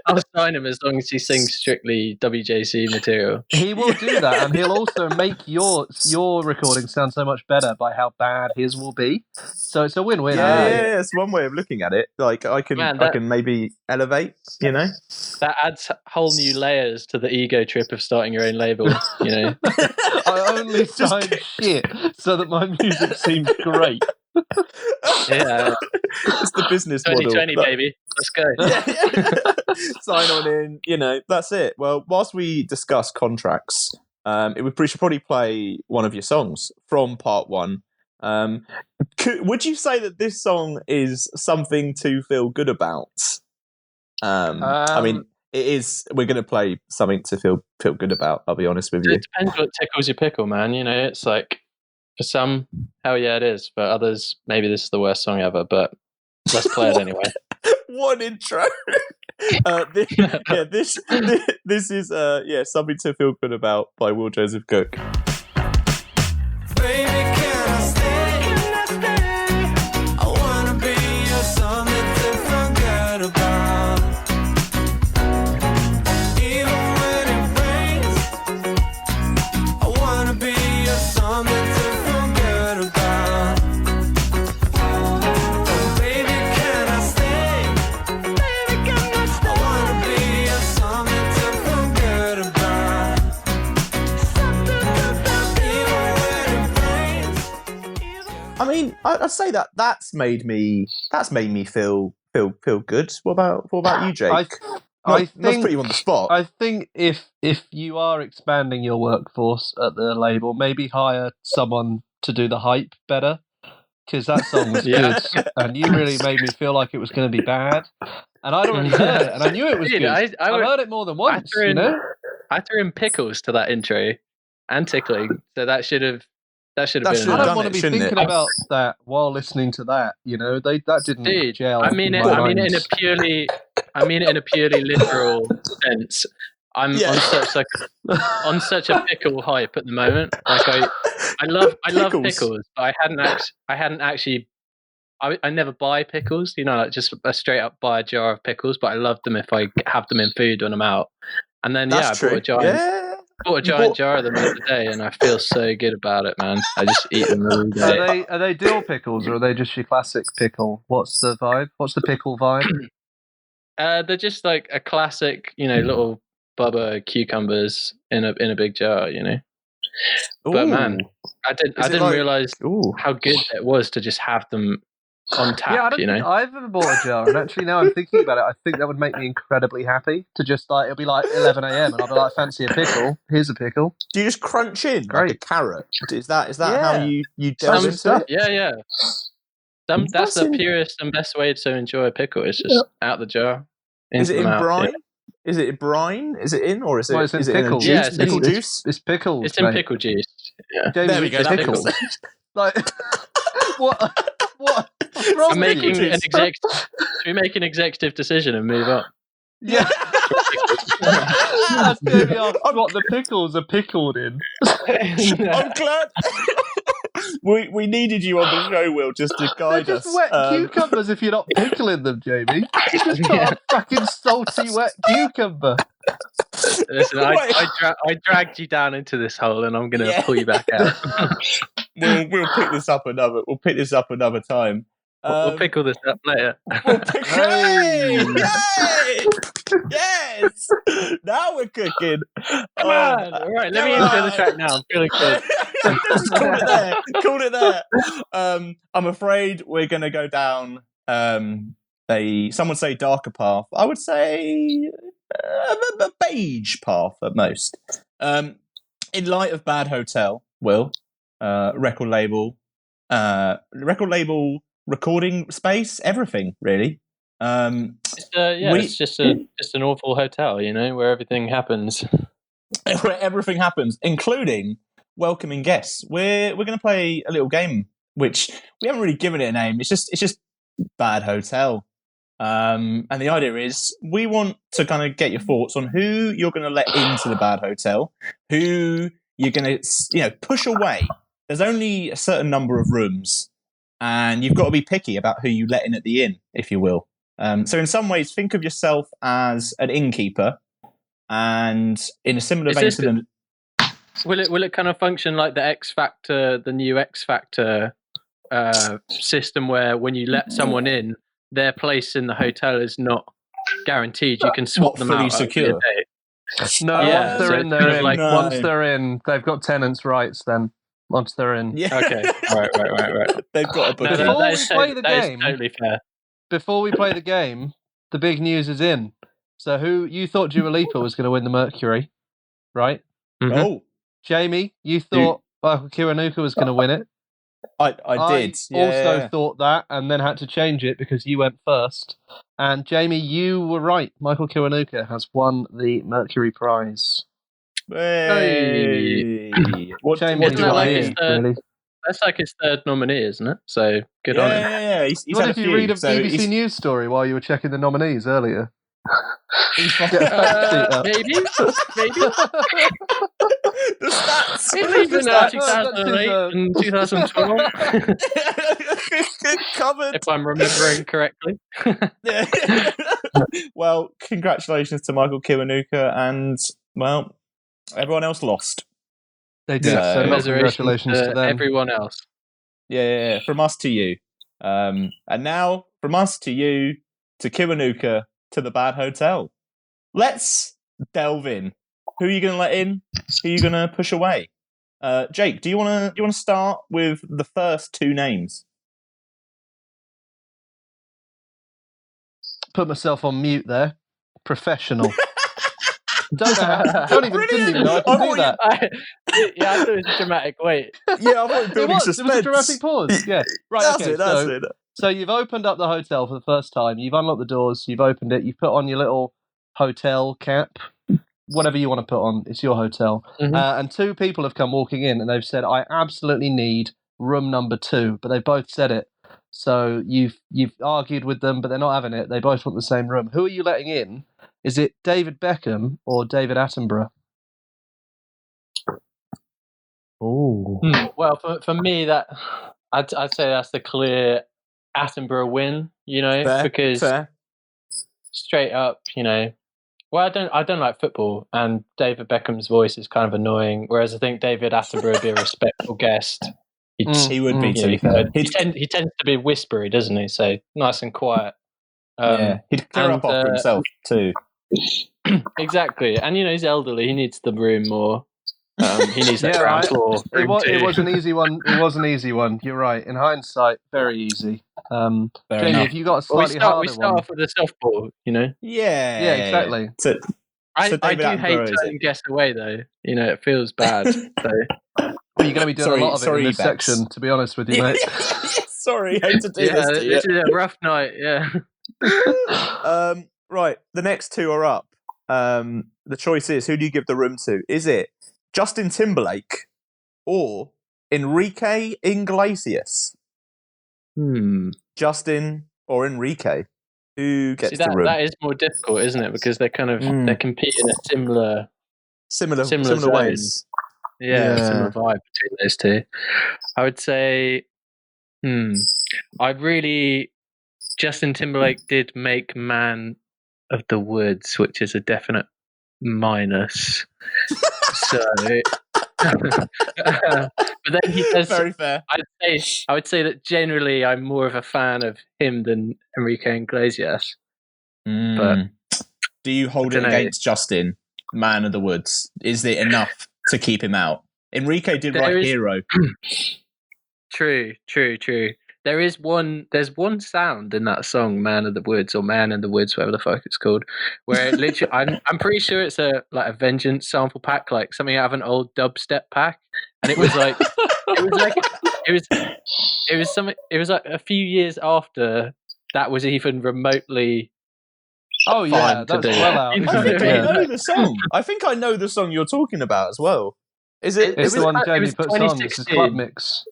I'll sign him as long as he sings strictly WJC material. He will do that, and he'll also make your recording sound so much better by how bad his will be. So it's a win-win. Yeah, it's one way of looking at it. Like I can maybe elevate, That adds whole new layers to the ego trip of starting your own label, I only sign shit so that my music seems great. Yeah, it's the business model. 2020, baby. Let's go. Sign on in. That's it. Well, whilst we discuss contracts, we should probably play one of your songs from part one. Would you say that this song is something to feel good about? I mean, it is. We're going to play something to feel good about. I'll be honest with you. It depends what tickles your pickle, man. It's like, for some, hell yeah, it is. For others, maybe this is the worst song ever. But let's play it anyway. What intro? This is something to feel good about by Will Joseph Cook. Baby, can I stay? I wanna be your something to forget about. Even when it rains, I wanna be your something to forget about. Baby, can I stay? I wanna be your something to forget about. I mean, I'd say that's made me feel good. What about you, Jake? I Not to think put you on the spot. I think if you are expanding your workforce at the label, maybe hire someone to do the hype better, because that song was good, and you really made me feel like it was going to be bad. And I'd already heard it, and I knew it was Dude, good. I heard it more than once. I threw in pickles to that intro and tickling, so that should have been. I don't want to be thinking about that while listening to that. That didn't gel. I mean it in a purely literal sense. I'm on such a pickle hype at the moment. Like I love pickles, but I hadn't actually. I never buy pickles, like just a straight up buy a jar of pickles. But I love them if I have them in food when I'm out. And then I bought a giant jar of them the other day, and I feel so good about it, man. I just eat them all day. Are they dill pickles, or are they just your classic pickle? What's the vibe? What's the pickle vibe? They're just like a classic, little Bubba cucumbers in a big jar, But man, I didn't realize how good it was to just have them on tap. Yeah, I don't think I've ever bought a jar, and actually now I'm thinking about it, I think that would make me incredibly happy to just it'll be like 11 a.m. and I'll be like, fancy a pickle? Here's a pickle. Do you just crunch in like a carrot? Is that how you delve into it? Yeah. That's the purest and best way to enjoy a pickle. It's just out the jar. Is it in brine? Yeah. Is it in brine? Is it in, or is it? It's in is pickles. It in juice? Pickle juice. It's pickles. It's in pickle juice. Yeah. There we go. That's pickles. Like what? What? I'm making an executive. Should we make an executive decision and move on? Yeah. That's going to be what the pickles are pickled in. I'm glad. We needed you on the show, Will, just to guide They're just wet cucumbers if you're not pickling them, Jamie. You just got a fucking salty wet cucumber. Listen, I dragged you down into this hole, and I'm going to pull you back out. We'll pick this up another time. We'll pickle this up later. Hey! Yes! Now we're cooking. Come on! All right, let me enjoy the track now. I'm feeling good. Call it there. I'm afraid we're going to go down some would say darker path. I would say a beige path at most. In light of Bad Hotel, Will, record label, recording space, everything really. It's just an awful hotel, where everything happens. Where everything happens, including welcoming guests. We're going to play a little game which we haven't really given it a name. It's just Bad Hotel. And the idea is we want to kind of get your thoughts on who you're going to let into the Bad Hotel, who you're going to push away. There's only a certain number of rooms, and you've got to be picky about who you let in at the inn, if you will. So in some ways, think of yourself as an innkeeper, and in a similar vein to them. Will it kind of function like the X Factor, the new X Factor system, where when you let someone in, their place in the hotel is not guaranteed? You can swap them fully out secure. over the day. No, Yeah, once they're so in, it's they're kind of in. like- Once they're in, they've got tenants' rights. Then once they're in, Yeah. Okay, right. They've got a book. No, Before that we is play the that is game- totally fair. before we play the game, the big news is in. So who you thought Dua Lipa was going to win the Mercury, right? Mhm. Oh, Jamie, you thought Michael Kiwanuka was going to win it. I did. Also thought that, and then had to change it because you went first. And Jamie, you were right. Michael Kiwanuka has won the Mercury Prize. Hey. What Shame what he's do that not I like here, his mean? really. That's like his third nominee, isn't it? So good on him. Yeah. He's What had if a you few, read a so BBC he's- News story while you were checking the nominees earlier? he's Get a fact sheet up. Maybe. the stats. It's The even stats. 2008 and 2012, Covered. if I'm remembering correctly. Yeah. Well, congratulations to Michael Kiwanuka, and well, everyone else lost. They did, Yeah. so not Commiserations congratulations to them. everyone else. Yeah. From us to you, and now from us to you, to Kiwanuka, to the Bad Hotel. Let's delve in. Who are you going to let in? Who are you going to push away? Jake, do you want to start with the first two names? Put myself on mute there. Professional. Didn't even know I could do that. I thought it was a dramatic wait. Yeah, I thought It was a dramatic pause. Yeah. Right, That's okay, it. That's so, it. So you've opened up the hotel for the first time. You've unlocked the doors. You've opened it. You've put on your little hotel cap. Whatever you want to put on, it's your hotel. Mhm. And two people have come walking in and they've said, I absolutely need room number 2. But they both said it. So you've argued with them, but they're not having it. They both want the same room. Who are you letting in? Is it David Beckham or David Attenborough? Oh. Well, for me, that I'd say that's the clear Attenborough win. Because Fair. straight up, well, I don't like football, and David Beckham's voice is kind of annoying. Whereas I think David Attenborough would be a respectful guest. He would be, Mm. to be fair. He tends to be whispery, doesn't he? So nice and quiet. He'd clear up and, after himself, too. Exactly, and he's elderly. He needs the room more. He needs that Yeah, ground right. floor. It was room an easy one. It was an easy one. You're right. In hindsight, very easy. Fair Jamie, enough. if you got a we slightly start harder one. off with a softball. Yeah. Yeah, exactly. So I David do hate Attenborough is turning guests away, though. It feels bad. So Well, you're going to be doing a lot of it in this Bex. section, to be honest with you, mate. Sorry, I had to do yeah, this to you. this is a rough night. Yeah. Right, the next two are up. The choice is, who do you give the room to? Is it Justin Timberlake or Enrique Iglesias? Justin or Enrique? Who gets See, the room? that is more difficult, isn't it? Because they're kind of they're competing in a similar zone. ways. similar vibe between those two. I would say, Justin Timberlake did make Man of the Woods, which is a definite minus. So, but then he does. Very fair. I would say that generally I'm more of a fan of him than Enrique Iglesias. But do you hold it dunno. against Justin, Man of the Woods? Is it enough to keep him out? Enrique did write Hero. True. There's one sound in that song, Man of the Woods or Man in the Woods, whatever the fuck it's called, where it literally, I'm pretty sure it's a Vengeance sample pack, like something out of an old dubstep pack, and it was like a few years after that was even remotely. Oh yeah, fine to that's do. well out. You know I isn't think it? I Yeah. know the song. I think I know the song you're talking about as well. Is it? It's It the was- one it Jamie was puts on. It's a 2016. club mix.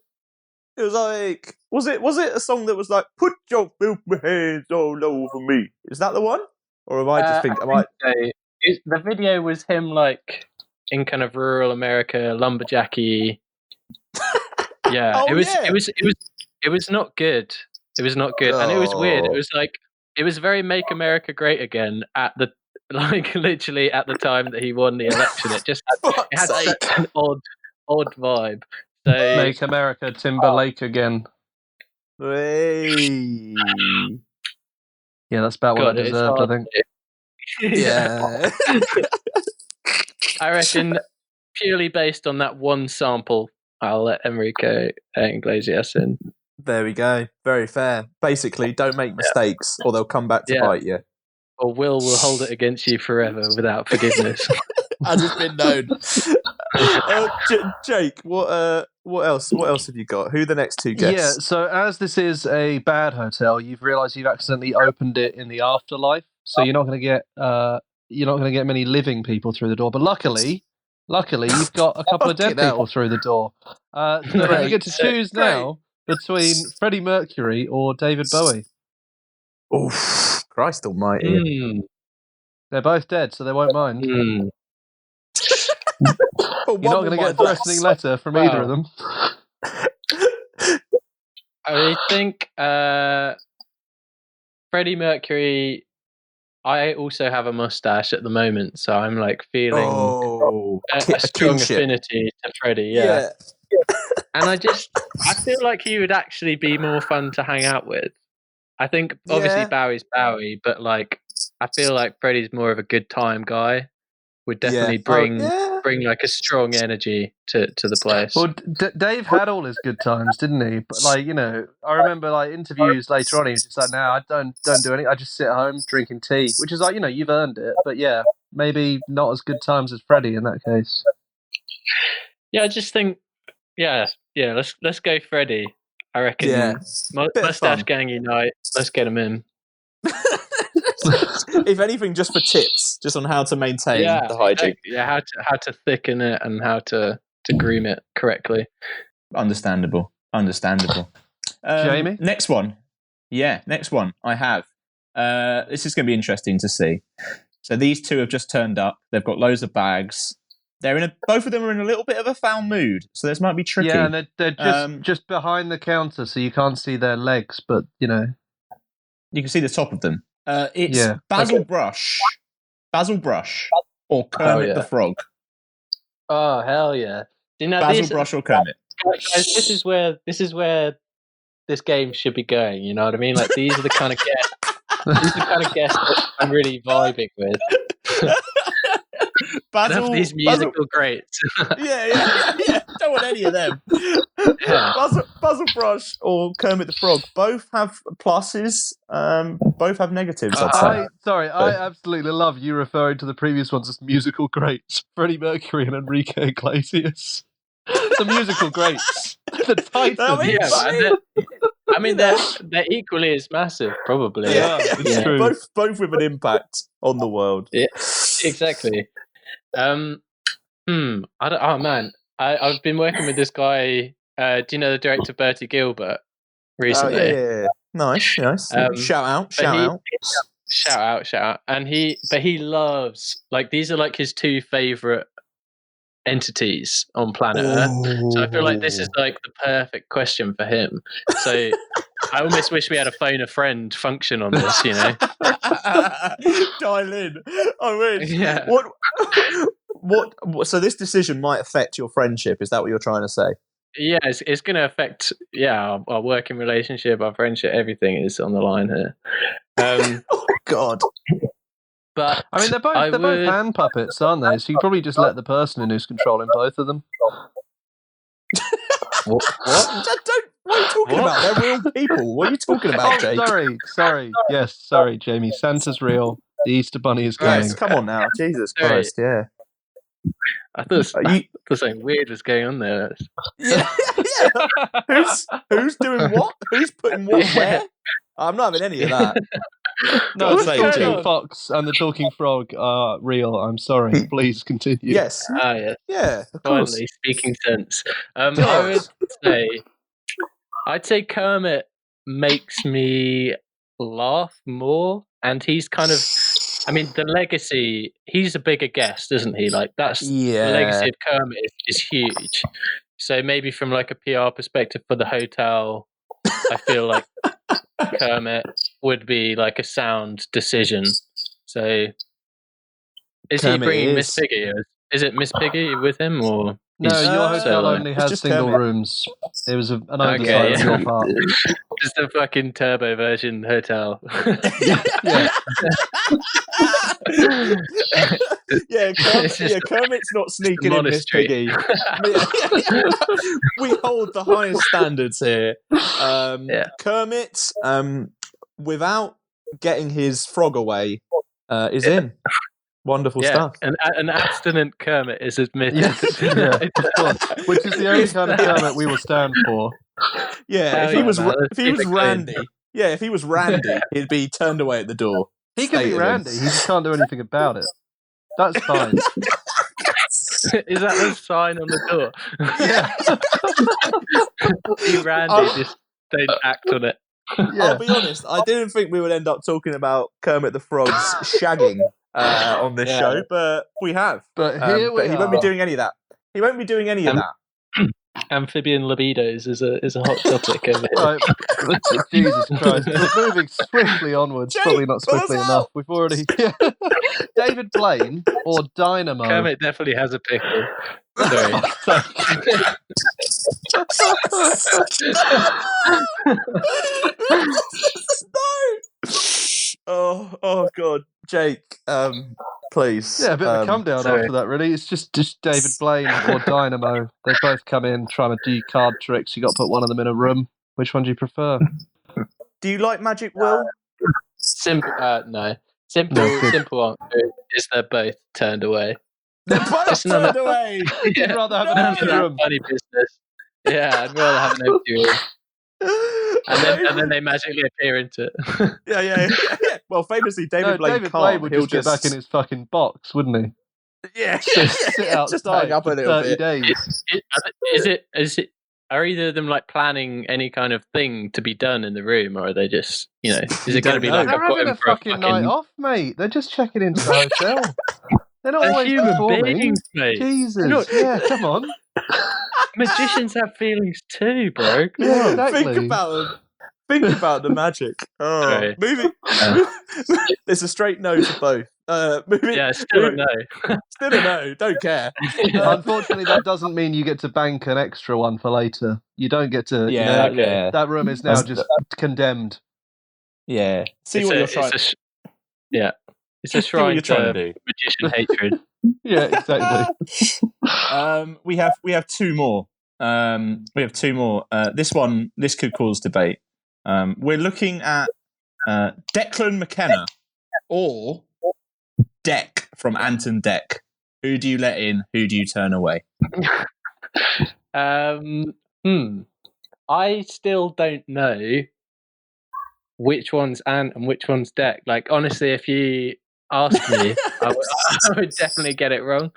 It was like, was it a song that was like, put your filthy hands all over me? Is that the one? Or am I just thinking? The video was him like in kind of rural America, lumberjacky. Yeah, Oh, it was yeah. it was not good. It was not good, and it was weird. It was like it was very "Make America Great Again" at the literally at the time that he won the election. It just had such an odd vibe. So Make America Timberlake again. Hey. Yeah, that's about what God, I it's deserved, I hard think. Yeah. I reckon purely based on that one sample, I'll let Enrique Iglesias in. There we go. Very fair. Basically, don't make mistakes or they'll come back to Yeah. bite you. Or will hold it against you forever without forgiveness. As it's been known. Jake, what else? What else have you got? Who are the next two Yeah, guests? so as this is a bad hotel, you've realised you've accidentally opened it in the afterlife, so you're not going to get many living people through the door. But luckily, you've got a couple of dead Fucking hell. people through the door. So you get to choose now between Freddie Mercury or David Bowie. Oh, Christ Almighty! They're both dead, so they won't mind. Well, You're not going to get a threatening letter from either of them. I think Freddie Mercury. I also have a mustache at the moment, so I'm like feeling a strong kinship. affinity to Freddie. Yeah. And I feel like he would actually be more fun to hang out with. I think obviously Bowie's Bowie, but like I feel like Freddie's more of a good time guy. Would definitely bring like a strong energy to the place. Well, Dave had all his good times, didn't he? But like, I remember like interviews later on. He was just like, "No, I don't do anything. I just sit at home drinking tea," which is like, you've earned it. But yeah, maybe not as good times as Freddie in that case. Yeah, I just think, let's go Freddie. I reckon. Yeah, mustache gang unite. Let's get him in. If anything, just for tips, just on how to maintain the hygiene. Yeah, how to thicken it and how to groom it correctly. Understandable. Jamie? Next one. Yeah, next one I have. This is going to be interesting to see. So these two have just turned up. They've got loads of bags. Both of them are in a little bit of a foul mood, so this might be tricky. Yeah, and they're just behind the counter, so you can't see their legs, but you can see the top of them. It's Basil Brush, or Kermit the Frog. Oh hell yeah! Basil Brush or Kermit. Guys, this is where this game should be going. You know what I mean? Like these are the kind of guests. These are the kind of guests that I'm really vibing with. These musical greats. Yeah. Don't want any of them. Yeah. Basil Brush or Kermit the Frog. Both have pluses. Both have negatives. I'd say. I absolutely love you referring to the previous ones as musical greats. Freddie Mercury and Enrique Iglesias. The musical greats. The Titans. I mean, they're equally as massive, probably. Yeah, it's true. Both with an impact on the world. Yeah, exactly. I've been working with this guy. Do you know the director Bertie Gilbert? Recently, yeah. Nice. Shout out. And he loves, like, these are like his two favorite entities on planet Earth. So I feel like this is like the perfect question for him. So I almost wish we had a phone a friend function on this, Dial in. I wish. Yeah. What? So this decision might affect your friendship. Is that what you're trying to say? Yeah, it's going to affect our working relationship, our friendship, everything is on the line here. Oh God. But I mean, they're both hand puppets, aren't they? So you probably just let the person in who's controlling both of them. What? What are you talking about? They're real people. What are you talking about, Jake? Sorry. Yes, sorry, Jamie. Santa's real. The Easter Bunny is coming. Yes, come on now. Jesus Christ, yeah. I thought something weird was going on there. Yeah. Who's doing what? Who's putting what where? I'm not having any of that. No, the talking fox and the talking frog are real. I'm sorry. Please continue. Yes. Yeah. Yeah, of course. Finally, speaking sense. I would say I'd say Kermit makes me laugh more, and he's kind of. I mean, the legacy. He's a bigger guest, isn't he? Like the legacy of Kermit is huge. So maybe from like a PR perspective for the hotel, I feel like Kermit would be like a sound decision. So is Kermit he bringing is. Miss Piggy? Is it Miss Piggy with him, or No, he's your hotel solo? only It's has just single Kermit. rooms. It was an Okay, oversight on yeah. your part. Just a fucking turbo version hotel. Yeah. It's just Kermit's not sneaking a in Miss monastery. Piggy. We hold the highest standards here. Yeah. Kermit, without getting his frog away, is in. Wonderful stuff. An abstinent Kermit is admitted. Yes, yeah, of course. Which is the only kind of Kermit we will stand for. Yeah, Hell if he yeah, was man. Let's if he keep was it clean. Randy, if he was Randy, he'd be turned away at the door. He could be Stated him. Randy, he just can't do anything about it. That's fine. Is that the sign on the door? Yeah. See Randy, just don't act on it. Yeah. I'll be honest, I didn't think we would end up talking about Kermit the Frog's shagging on this show, but we have. But here we But he won't be are. doing any of that. He won't be doing any of that. Amphibian libidos is a hot topic over here. Right. Jesus Christ. We're moving swiftly onwards. Jake, Probably not pull us swiftly out. enough. We've already... David Blaine or Dynamo? Kermit definitely has a pickle. Sorry. No! Oh God, Jake, please. Yeah, a bit of a come down sorry. after that, really. It's just David Blaine or Dynamo. They both come in trying to do card tricks. You got to put one of them in a room. Which one do you prefer? Do you like Magic Will? Simple. No. No, good. Simple answer is they're both turned away. They're both It's none of- turned away. You'd rather have an None empty of that room. funny business. Yeah, I'd rather have an empty room. And then they magically appear into it. yeah. Well, famously, David Blaine David can't. Blaine would He'll just get back in his fucking box, wouldn't he? yeah, Sit just outside hang up a for little 30 bit. days. Is it? Are either of them like planning any kind of thing to be done in the room, or are they just, is it going to be know. like They're I've got having him a for a fucking night off, mate. They're just checking into the hotel. They're not They're always human performing. beings, mate. Jesus. Look. Yeah, come on. Magicians have feelings too, bro. Come Yeah, on. exactly. Think about them. Think about the magic. Oh, Sorry. moving. There's a straight no for both. Moving. Yeah, still a no. Still a no. Don't care. Unfortunately, that doesn't mean you get to bank an extra one for later. You don't get to. Yeah. That room is now That's just condemned. Yeah. See It's what a- you're trying. it's a sh- Yeah, it's a See what shrine you're trying to to do. magician hatred. Yeah, exactly. We have two more. This could cause debate. We're looking at Declan McKenna or Deck from Anton Deck. Who do you let in? Who do you turn away? I still don't know which one's Ant and which one's Deck. Like, honestly, if you asked me, I would definitely get it wrong.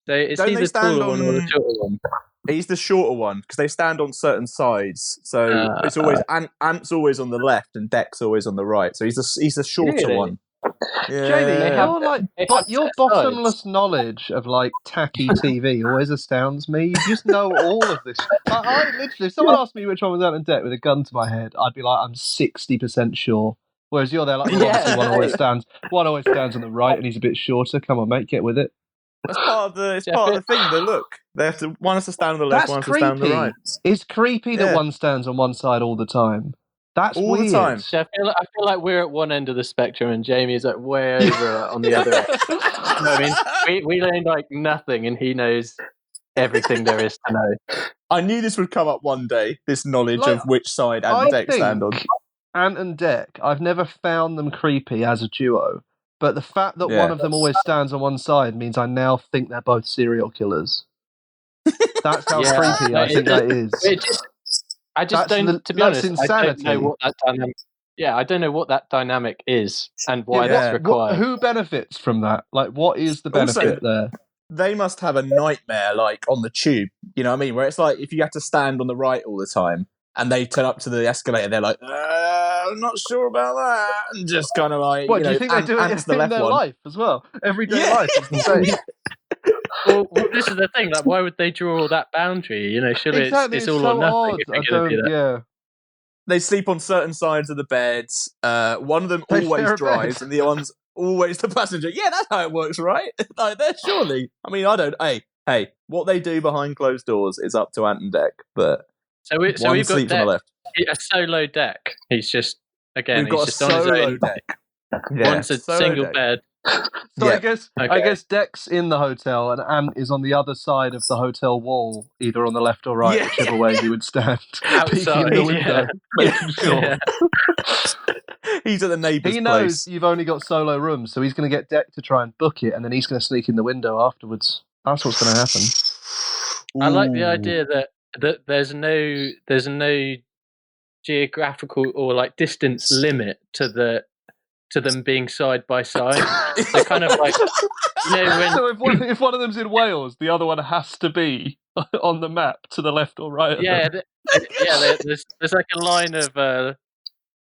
So it's Don't they either stand taller one or the on- shorter one. He's the shorter one because they stand on certain sides. So it's always Ant's always on the left and Deck's always on the right. So he's the shorter Really? one. Yeah. Jamie, They have- they have your set sides. bottomless knowledge of like tacky TV always astounds me. You just know all of this. I literally, if someone asked me which one was Ant and Deck with a gun to my head, I'd be like, I'm 60% sure. Whereas you're there, like, well, obviously one always stands on the right, and he's a bit shorter. Come on, mate, get with it. That's part of the. It's part of the thing. The look. They have to. One has to stand on the left. That's One has to stand on the creepy. right. It's creepy that Yeah. one stands on one side all the time. That's All the weird. time. So I feel like we're at one end of the spectrum and Jamie's like way over on the other end. You know what I mean? We learn like nothing and he knows everything there is to know. I knew this would come up one day. This knowledge Like, of which side I and Deck think stand on. Ant and Deck, I've never found them creepy as a duo. But the fact that Yeah. one of them always stands on one side means I now think they're both serial killers. That's how Yeah. creepy I think that is. I just That's don't. To be that's honest, I don't insanity. know what that dynamic. Yeah, I don't know what that dynamic is and why Yeah. that's required. Who benefits from that? Like, what is the Also- benefit there? They must have a nightmare like on the tube. You know what I mean? Where it's like if you have to stand on the right all the time. and they turn up to the escalator. They're like, I'm not sure about that, and just kind of like, What do you think they do ants it the in left their one. life as well? Everyday Yeah. life is the same. Well, this is the thing. Like, why would they draw that boundary? You know, surely Exactly, it's it's all so or nothing. odd. If I they're going to do don't. that. Yeah. They sleep on certain sides of the beds. One of them They always share a drives, bed. and the other one's always the passenger. Yeah, that's how it works, right? Like, they're surely. I mean, I don't. Hey, what they do behind closed doors is up to Ant and Dec, but So one we've got sleeps on the Deck, left. a solo Deck. He's just We've he's got a just on his solo own. deck. Yeah, Wants a solo single deck. bed. So Yeah. I Okay. guess Deck's in the hotel and Ant is on the other side of the hotel wall, either on the left or right, Yeah. whichever way he would stand, peeking Outside, in the window, yeah. making sure. Yeah. He's at the neighbour's He knows place. you've only got solo rooms, so he's going to get Deck to try and book it, and then he's going to sneak in the window afterwards. That's what's going to happen. I like the Ooh. idea that there's no geographical or like distance limit to them being side by side. They're kind of like, you know, when So if one of them's in Wales, the other one has to be on the map to the left or right. Of them. there's like a line of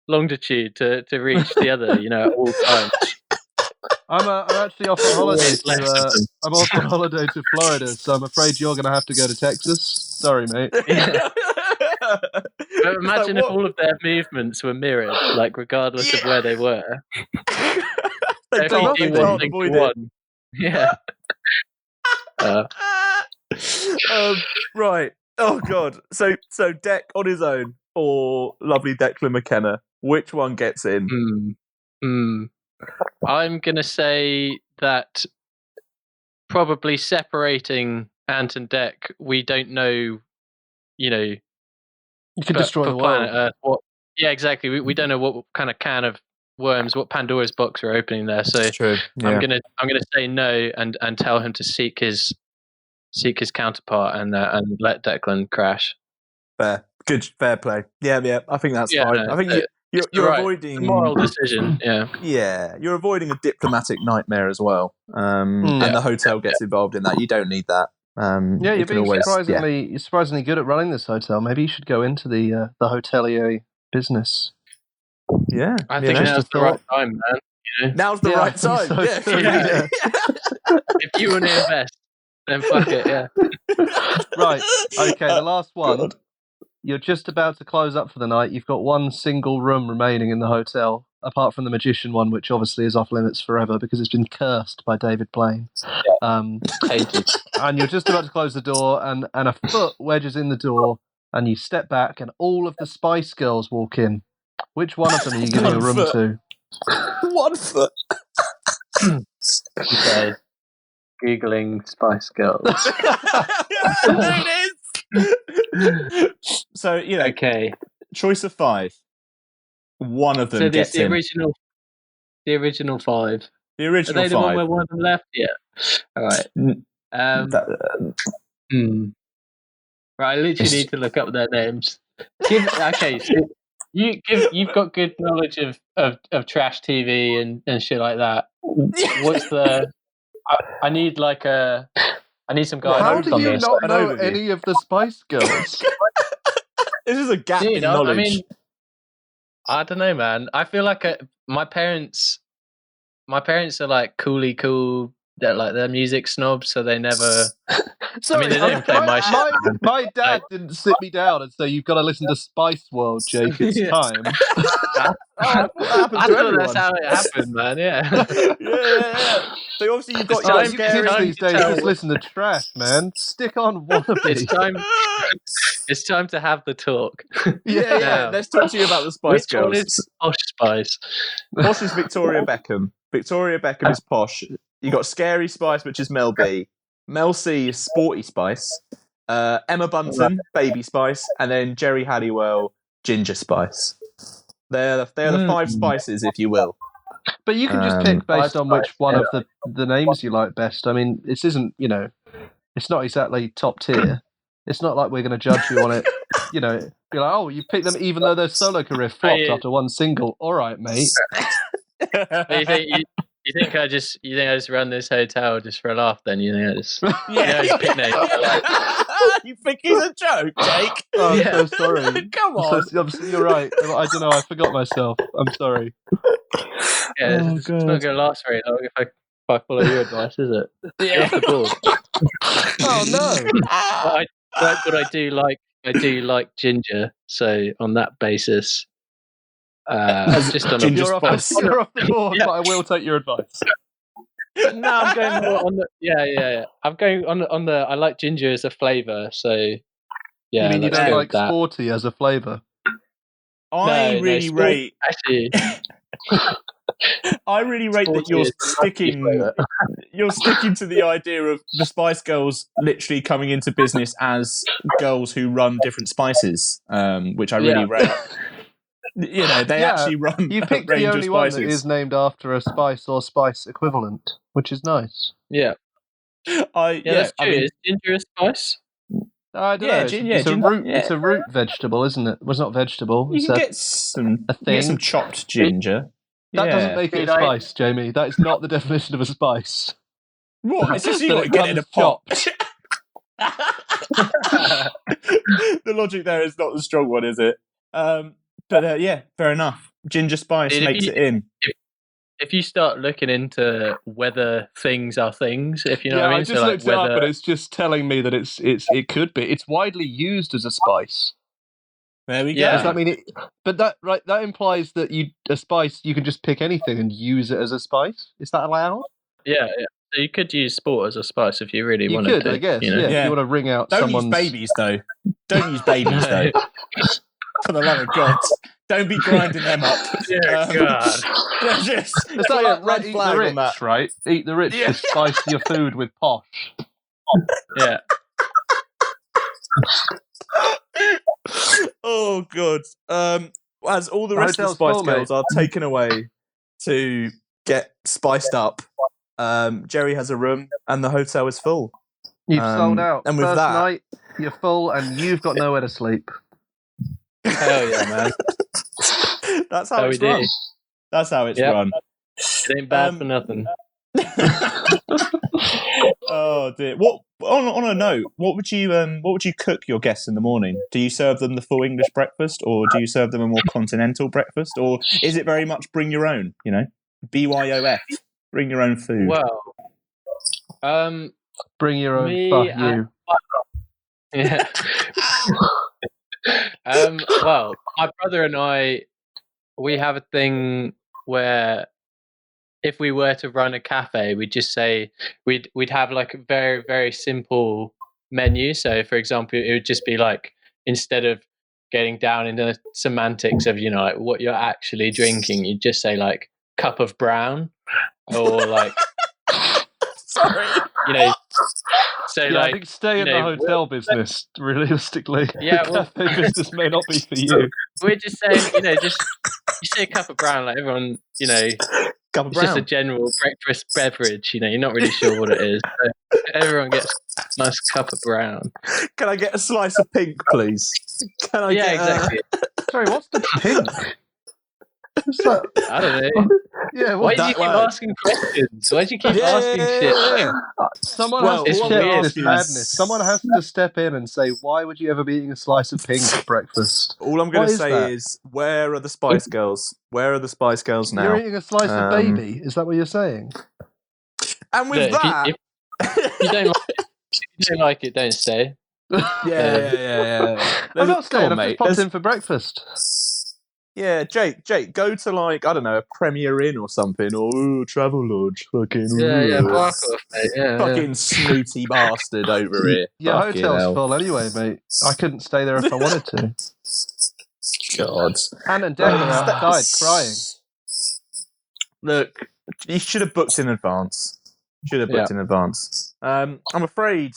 longitude to reach the other, you know, at all times. I'm actually off on holiday. Always less of them. I'm off on holiday to Florida, so I'm afraid you're going to have to go to Texas. Sorry, mate. Yeah. But imagine if what- all of their movements were mirrored, like regardless of where they were. They If can't, you they do one, can't then avoid you it. won. Yeah. Right. Oh god. So Dec on his own or lovely Declan McKenna. Which one gets in? I'm gonna say that probably separating Ant and Dec, we don't know, you know, You could for destroy the planet world. Earth. Yeah, exactly. We don't know what kind of can of worms, what Pandora's box are opening there. So True. I'm gonna say no and tell him to seek his counterpart and let Declan crash. Fair. Good. Fair play. Yeah. I think that's Yeah, fine. no, I think you're right. avoiding The moral decision. Yeah. Yeah, you're avoiding a diplomatic nightmare as well. And Yeah. the hotel gets involved in that. You don't need that. Yeah, you you're can being always, surprisingly good at running this hotel. Maybe you should go into the hotelier business. Yeah. I think know. now's Just the a right thought. time, man. Now's the Yeah, I right think time. so Yeah, too, completely. yeah. If you want to invest, then fuck it. Yeah. Right. Okay, the last one. God. You're just about to close up for the night. You've got one single room remaining in the hotel, apart from the magician one, which obviously is off limits forever because it's been cursed by David Blaine. Hated. And you're just about to close the door, and a foot wedges in the door, and you step back, and all of the Spice Girls walk in. Which one of them are you giving a room One foot. to? 1 foot. Okay. Googling Spice Girls. There it is. So, Okay. choice of 5. One of them So there's gets the in. original 5. The Are original they the one 5. where one of them left? Yeah. All right. Right. I literally need to look up their names. Okay. So you've got good knowledge of trash TV and shit like that. What's the? I need some guidance How do on you this. not An know overview. any of the Spice Girls? This is a gap in Dude, knowledge. I mean, I don't know, man. I feel like my parents are like coolly cool. They're music snobs, so they never. Sorry, they don't even play my shit, man. my dad didn't sit me down and say, you've got to listen to Spice World, Jake. It's Yeah. time. That happens I to thought everyone. that's how it happened, man. Yeah. Yeah. So obviously you've got It's your time- You scary. kids time these to days tell- just listen to trash, man. Stick on Wannabe. It's time. It's time to have the talk. Yeah. Now, Let's talk to you about the Spice which one Girls. is Posh Spice? Posh is Victoria Beckham. Victoria Beckham is posh. You got Scary Spice, which is Mel B. Mel C is Sporty Spice. Emma Bunton, Baby Spice, and then Jerry Halliwell, Ginger Spice. They're the 5 spices, if you will. But you can just pick based on which Spice, one of the names you like best. I mean, this isn't, it's not exactly top tier. It's not like we're going to judge you on it, be like, oh, you picked them even though their solo career flopped yeah. after one single. All right, mate. You think I just run this hotel just for a laugh? Then you think I just Yeah. just pick names. You think he's a joke, Jake? Oh, I'm Yeah. so sorry. Come on. You're right. I don't know. I forgot myself. I'm sorry. Yeah, Oh, it's not going to last very long if I follow your advice, is it? You're Yeah. off the board. Oh no. But I do like ginger. So on that basis, just on ginger You're spice. you're off the board, Yeah. but I will take your advice. No, I'm going more on the yeah. I'm going on the. I like ginger as a flavour, so yeah. You mean you let's don't go like with that. sporty as a flavour? I No, really sport- rate. Actually, I really rate that sporty you're is a nasty sticking. flavour. You're sticking to the idea of the Spice Girls literally coming into business as girls who run different spices, which I really Yeah. rate. You know, they Yeah, actually run You a picked range the of only one that spices. is named after a spice or spice equivalent, which is nice. Yeah, that's I true. mean, Is ginger a spice? I don't Yeah, know. gin- It's a gin- root. yeah. It's a root vegetable, isn't it? Well, it's not vegetable. you It's can a, get some. a You can get thing. some chopped ginger. That doesn't Yeah. make it a Dude, I- spice, Jamie. That is not the definition of a spice. What? It's just you That got to it get it in a comes pot. chopped. The logic there is not the strong one, is it? But yeah, fair enough. Ginger spice Dude, if makes you- it in. If you start looking into whether things are things, if you know Yeah, what I I mean, just so like looked it up, whether and it's just telling me that it could be. It's widely used as a spice. There we Yeah. go. Does that mean it? But that implies that a spice you can just pick anything and use it as a spice. Is that allowed? yeah. So you could use sport as a spice if you really You wanted could, to. I guess. You know? Yeah. If Yeah. you want to ring out Don't someone's. use babies though. Don't use babies though. For the love of God, don't be grinding them up. Yeah, God. Just It's clear like red eat flag the rich, on that. right? Eat the rich Yeah. to spice your food with posh. Yeah. Oh God. As all the The rest of the hotel's Spice full, Girls mate. are taken away to get spiced up, Jerry has a room and the hotel is full. You've sold out. and with First that- night, you're full, and you've got nowhere to sleep. Hell yeah, man. That's how How it's we do. run. That's how it's Yep. run. It ain't bad for nothing. Oh dear. What on a note, what would you cook your guests in the morning? Do you serve them the full English breakfast, or do you serve them a more continental breakfast, or is it very much bring your own, BYOF, bring your own food? Well, Bring your own Me fuck and- you. yeah. Well, my brother and I, we have a thing where if we were to run a cafe, we'd just say we'd have like a very, very simple menu. So for example, it would just be like, instead of getting down into the semantics of, like what you're actually drinking, you'd just say like cup of brown or like, Sorry. so Yeah, I like, think stay in the hotel business, realistically. Yeah, The well- cafe business may not be for you. we're just saying, just you say a cup of brown, like everyone, Cup of it's just a brown. general breakfast beverage. You're not really sure what it is. So everyone gets a nice cup of brown. Can I get a slice of pink, please? Can I Yeah, get exactly. Sorry, what's the pink? What's that? I don't know. Yeah, Why what? do you that keep word? asking questions? Why do you keep asking shit? Someone Well, has to all I'm check gonna this ask is- madness. Someone has to step in and say, "Why would you ever be eating a slice of pink at breakfast?" All I'm going What to is say that? is, where are the Spice Girls? Where are the Spice Girls now? You're eating a slice of Um, baby. Is that what you're saying? And with Look, that, if you don't like it, don't stay. yeah. I'm not staying. Come on, I've mate. just popped There's- in for breakfast. Yeah, Jake, go to like, I don't know, a Premier Inn or something, or Travel Lodge, fucking, Yeah, bark off, mate. Yeah, fucking snooty bastard over here. Your Fucking hotel's hell. full anyway, mate. I couldn't stay there if I wanted to. God. Anne and Deb are outside crying. Look, you should have booked in advance. I'm afraid,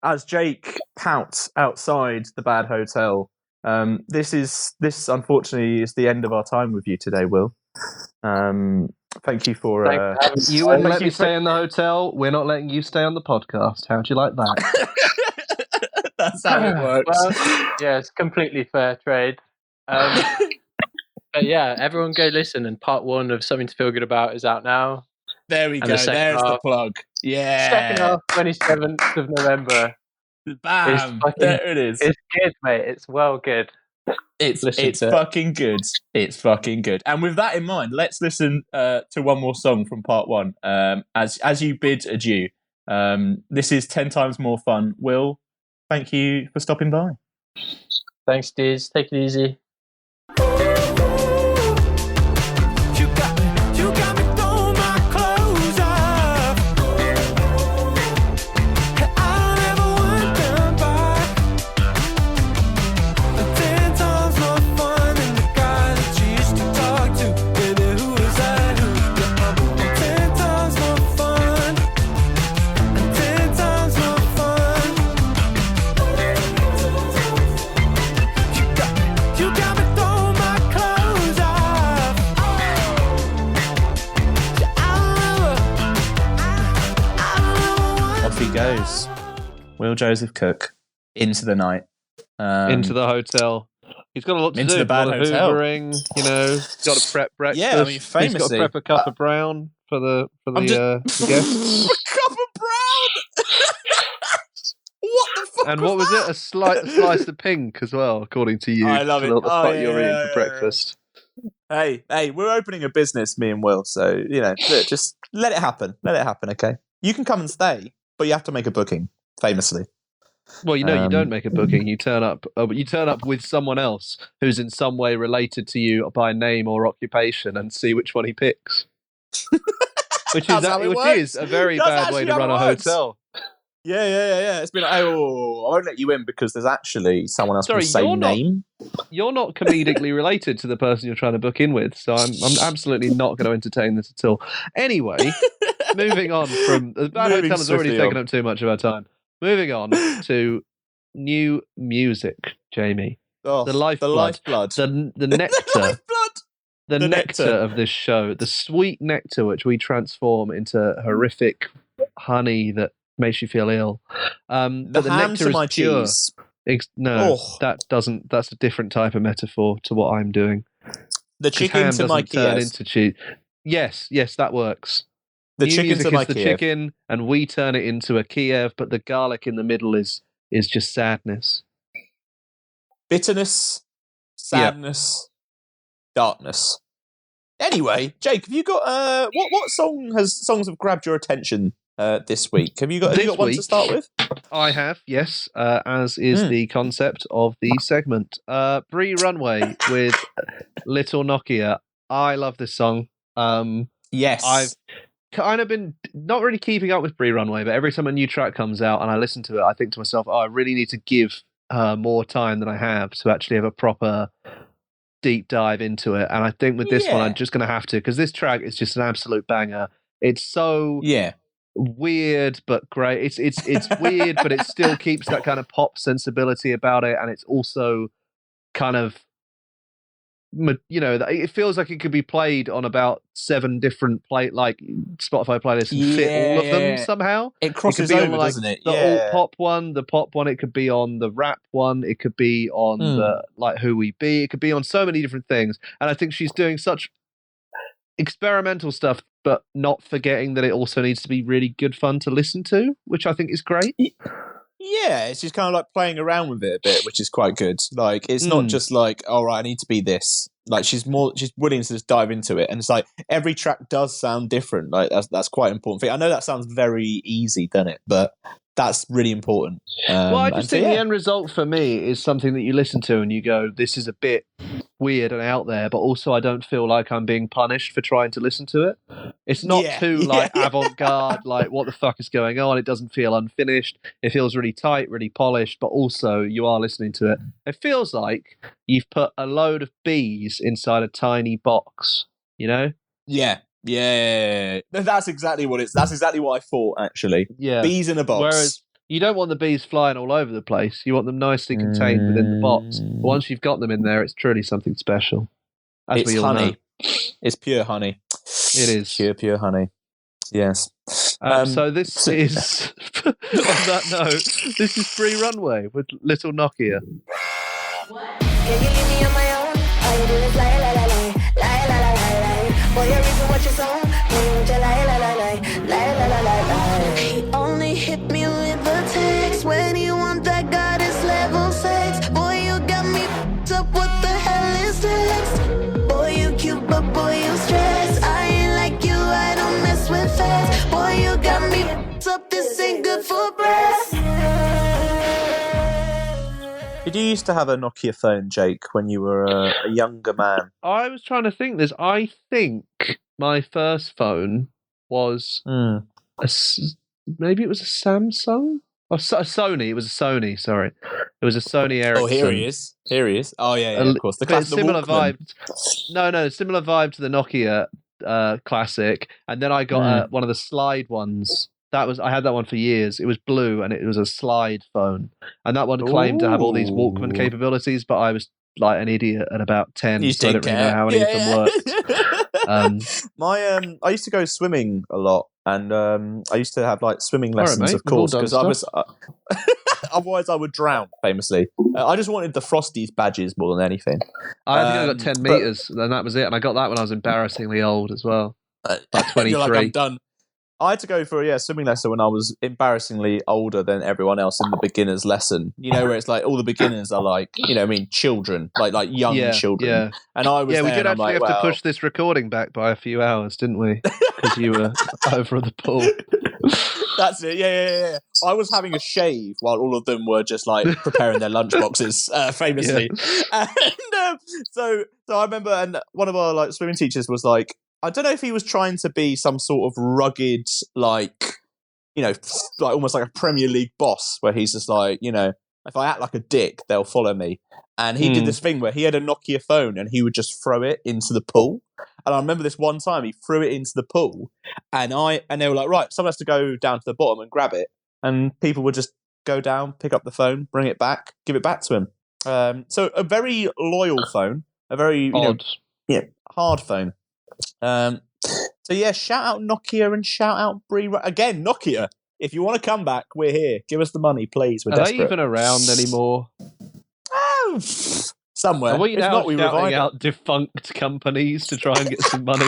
as Jake pouts outside the bad hotel, this unfortunately is the end of our time with you today, Will. Thank you for. Thanks for having me. You wouldn't Thank let you me for- stay in the hotel. We're not letting you stay on the podcast. How'd you like that? That's how it works. Well, yeah, it's completely fair trade. But yeah, everyone go listen. And part 1 of Something to Feel Good About is out now. There we and go. the second There's the half- plug. Yeah. Second half, 27th of November. Bam! fucking- There it is. It's good, mate. It's well good. It's Listen to it. fucking good. It's fucking good. And with that in mind, let's listen to one more song from part one. As you bid adieu. This is 10 times more fun. Will, thank you for stopping by. Thanks, dudes. Take it easy. You got me throwing my clothes off. I'll never want them back. 10 times more fun than the guy that you used to talk to. Baby, who is that? Who? 10 times more fun. 10 times more fun. You got me throwing my clothes off. Off he goes. Will Joseph Cook into the night. Into the hotel. He's got a lot to Into do. the bad a lot of hotel. Hoovering, he's got to prep breakfast. Yeah, I mean, he's got famously- to prep a cup of brown for the just- guests. Cup of brown! What the fuck And what was it? A slice of pink as well, according to you. I love it. What the Oh, fuck yeah, you're eating yeah, for yeah. breakfast? Hey, we're opening a business, me and Will, so, look, just let it happen. Let it happen, okay? You can come and stay, but you have to make a booking, famously. Well, you don't make a booking. You turn up. But you turn up with someone else who's in some way related to you by name or occupation, and see which one he picks. Which That's how it works. is a very That's bad way actually to how run it a works. hotel. Yeah. It's been like, oh, I won't let you in because there's actually someone else Sorry, with the same you're not- name. You're not comedically related to the person you're trying to book in with, so I'm absolutely not going to entertain this at all. Anyway, moving on from the bad Moving hotel has already swiftly taken on. up too much of our time. Moving on to new music, Jamie. Oh, The lifeblood. The lifeblood. The nectar. The lifeblood. The The nectar nectar. of this show, the sweet nectar which we transform into horrific honey that makes you feel ill. The But the ham nectar to is my pure. cheese. No, Oh. that doesn't. That's a different type of metaphor to what I'm doing. The 'Cause chicken ham to my doesn't turn Kiev. into cheese. Yes, that works. The New chicken music to my is the Kiev. chicken, and we turn it into a Kiev. But the garlic in the middle is just sadness. Bitterness, sadness, darkness. Anyway, Jake, have you got what songs have grabbed your attention this week? Have you got This one to week? start with? I have, yes, as is the concept of the segment. Bree Runway with Little Nokia. I love this song. Yes. I've kind of been not really keeping up with Bree Runway, but every time a new track comes out and I listen to it, I think to myself, I really need to give her more time than I have to actually have a proper deep dive into it. And I think with this one, I'm just going to have to, because this track is just an absolute banger. It's so weird but great. It's weird, but it still keeps that kind of pop sensibility about it, and it's also kind of, it feels like it could be played on about 7 different Spotify playlists and fit all of them somehow. It crosses could be over, on, doesn't it? The alt pop one, the pop one. It could be on the rap one. It could be on the Who We Be. It could be on so many different things. And I think she's doing such experimental stuff, but not forgetting that it also needs to be really good fun to listen to, which I think is great. Yeah, it's just kind of like playing around with it a bit, which is quite good. Like, it's not just like, all right, I need to be this. Like, she's willing to just dive into it, and it's like every track does sound different. Like, that's quite an important thing. I know that sounds very easy, doesn't it? But that's really important. Well, I just think the end result for me is something that you listen to and you go, this is a bit weird and out there, but also I don't feel like I'm being punished for trying to listen to it. It's not too avant-garde, like what the fuck is going on? It doesn't feel unfinished. It feels really tight, really polished, but also you are listening to it. It feels like you've put a load of bees inside a tiny box, you know? Yeah. That's exactly what that's exactly what I thought, actually. Yeah. Bees in a box. Whereas you don't want the bees flying all over the place. You want them nicely contained within the box. But once you've got them in there, it's truly something special. As it's we all honey. know. It's pure honey. It is. Pure honey. Yes. So this is, on that note, this is Bree Runway with Little Nokia. Can you leave me on my own? All you do is lie, lie, lie, lie, lie, lie, lie, lie, lie. Boy, you're reaping what you sow. Boy, won't you lie, lie, lie, lie, lie, lie, lie, lie, lie. He only hit me with a text when he want for breath. Did you used to have a Nokia phone, Jake, when you were a younger man? I was trying to think this. I think my first phone was maybe it was a Samsung or a Sony. It was a Sony. Sorry, it was a Sony Ericsson. Oh, here he is. Oh, yeah, of course. The classic similar Walkman. vibe. No, similar vibe to the Nokia classic. And then I got one of the slide ones. I had that one for years. It was blue and it was a slide phone. And that one claimed to have all these Walkman capabilities, but I was like an idiot at about 10, so I didn't really know how any of them worked. I used to go swimming a lot, and I used to have like swimming lessons, of course, because I was otherwise I would drown famously. I just wanted the Frosties badges more than anything. I think I got 10 meters, and that was it. And I got that when I was embarrassingly old as well, like 23. You're like, I'm done. I had to go for a swimming lesson when I was embarrassingly older than everyone else in the beginner's lesson. You know, where it's like all the beginners are like, children, like young children. Yeah. And I was we there, did actually have to to push this recording back by a few hours, didn't we? Because you were over at the pool. That's it. Yeah. I was having a shave while all of them were just like preparing their lunch boxes, famously. Yeah. And so I remember, and one of our like swimming teachers was like, I don't know if he was trying to be some sort of rugged, like almost like a Premier League boss, where he's just like, if I act like a dick, they'll follow me. And he did this thing where he had a Nokia phone and he would just throw it into the pool. And I remember this one time he threw it into the pool, and they were like, right, someone has to go down to the bottom and grab it. And people would just go down, pick up the phone, bring it back, give it back to him. So a very loyal phone, a very hard phone. Shout out Nokia and shout out Bree. Again, Nokia, if you want to come back, we're here. Give us the money, please. We're desperate. Are they even around anymore? Oh, somewhere. Are we if now not, we shouting revive out defunct companies to try and get some money?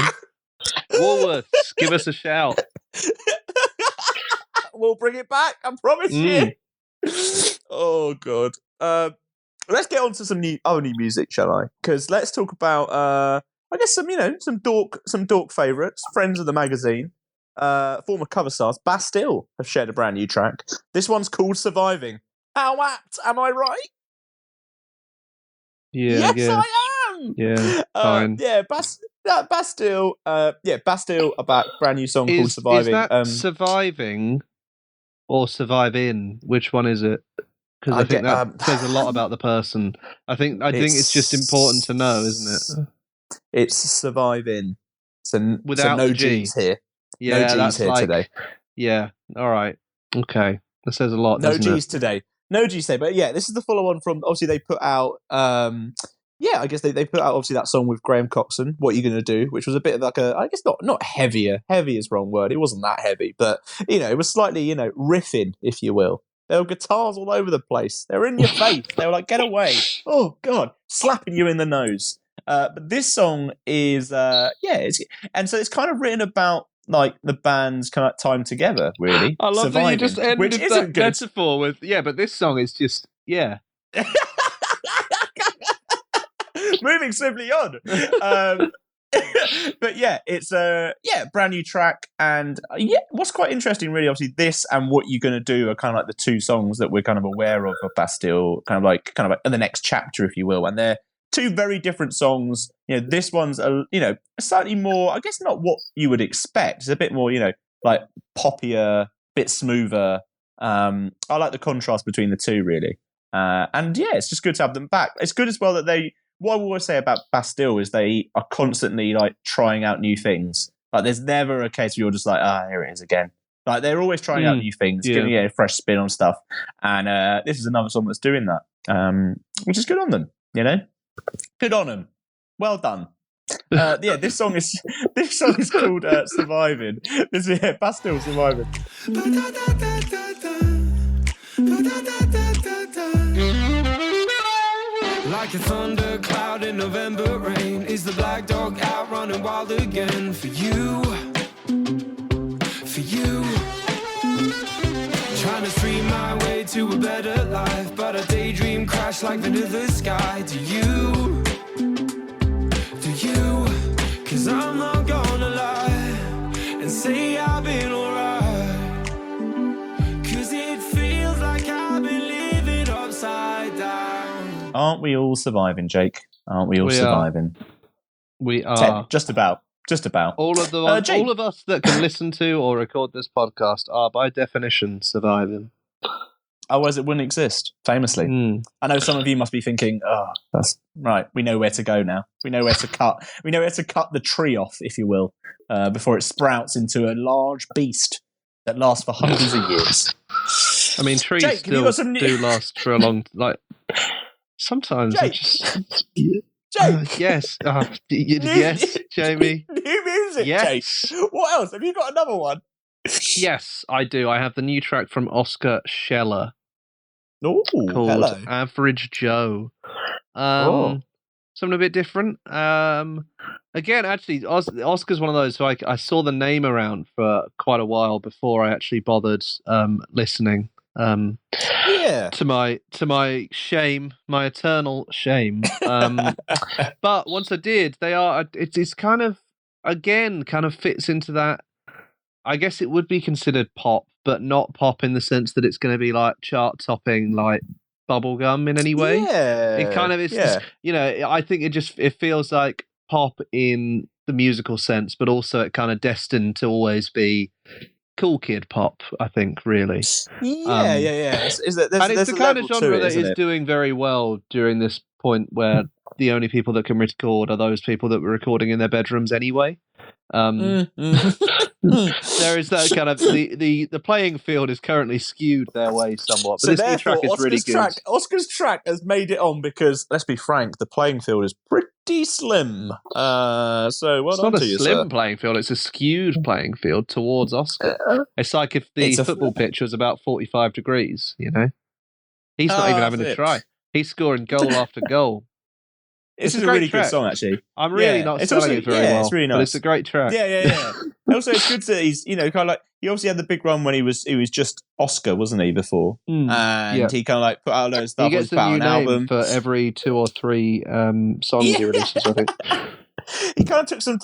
Woolworths, give us a shout. We'll bring it back, I promise you. Oh, God. Let's get on to some other new music, shall I? Because let's talk about... I guess some dork favourites, friends of the magazine, former cover stars. Bastille have shared a brand new track. This one's called "Surviving." How apt, am I right? Yeah, yes, I am. Yeah, fine. Bastille. Bastille about brand new song called "Surviving." Is that surviving or surviving? Which one is it? Because I think that says a lot about the person. I think it's just important to know, isn't it? It's surviving. So without no G. G's here. Yeah, no G's here today. Yeah. All right. Okay. That says a lot. No G's it? today. No G's today. But yeah, this is the follow on from. Obviously, they put out. I guess they put out obviously that song with Graham Coxon, "What You Gonna Do," which was a bit of like I guess not heavier. Heavy is the wrong word. It wasn't that heavy, but it was slightly riffing, if you will. There were guitars all over the place. They were in your face. They were like, "Get away!" Oh God, slapping you in the nose. But this song is, and so it's kind of written about like the band's kind of time together, really. I love that you just ended that good. metaphor with, but this song is just, Moving swiftly on. But it's a brand new track, and what's quite interesting, really, obviously, this and What You're Gonna Do are kind of like the two songs that we're kind of aware of Bastille, kind of like in the next chapter, if you will, and they're two very different songs. This one's slightly more, I guess, not what you would expect. It's a bit more, like poppier, bit smoother. I like the contrast between the two, really. And it's just good to have them back. It's good as well that what I always say about Bastille is they are constantly like trying out new things. Like there's never a case where you're just like, here it is again. Like they're always trying out new things, giving it a fresh spin on stuff. And this is another song that's doing that, which is good on them, Good on them. Well done. This song is called "Surviving." This is Bastille, "Surviving." Like a thundercloud in November rain, is the black dog out running wild again for you? For you. Trying to stream my way to a better life, but a daydream crash like into the sky. Do you? Do you? 'Cause I'm not gonna lie and say I've been alright. 'Cause Aren't we all surviving, Jake? Aren't we all surviving? We are. Just about. All of all of us that can listen to or record this podcast are, by definition, surviving. Otherwise, it wouldn't exist. Famously, I know some of you must be thinking, "Oh, that's right. We know where to go now. We know where to cut. We know where to cut the tree off, if you will, before it sprouts into a large beast that lasts for hundreds of years." I mean, trees Jake, still do last for a long. Like sometimes, Jake. Jake, yes, yes, Jamie. New music, Yes. Jake. What else? Have you got another one? Yes, I do. I have the new track from Oscar Scheller Ooh, called hello. Average Joe. Oh. Something a bit different. Again, actually, Oscar's one of those. So I saw the name around for quite a while before I actually bothered listening. To my shame, my eternal shame. But once I did, it's kind of fits into that. I guess it would be considered pop, but not pop in the sense that it's going to be like chart topping, like bubblegum in any way. Yeah, It kind of is. Just, I think it feels like pop in the musical sense, but also it kind of destined to always be cool kid pop. I think really. Yeah. There's the kind of genre that is it? doing very well during this point where the only people that can record are those people that were recording in their bedrooms anyway. There is that kind of the playing field is currently skewed their way somewhat, but this new track is really good. Oscar's track has made it on because, let's be frank, the playing field is pretty slim. So It's not a slim playing field; it's a skewed playing field towards Oscar. It's like if the football pitch was about 45 degrees. You know, he's not even having a try. He's scoring goal after goal. It's a really good song, actually. I'm really not selling it very well, it's really nice. But it's a great track. Yeah. Also, it's good that he's, kind of like, he obviously had the big run when he was just Oscar, wasn't he, before? And he kind of like put out a load of stuff. He gets a new name album for every 2 or 3 songs he releases, I think. He kind of took some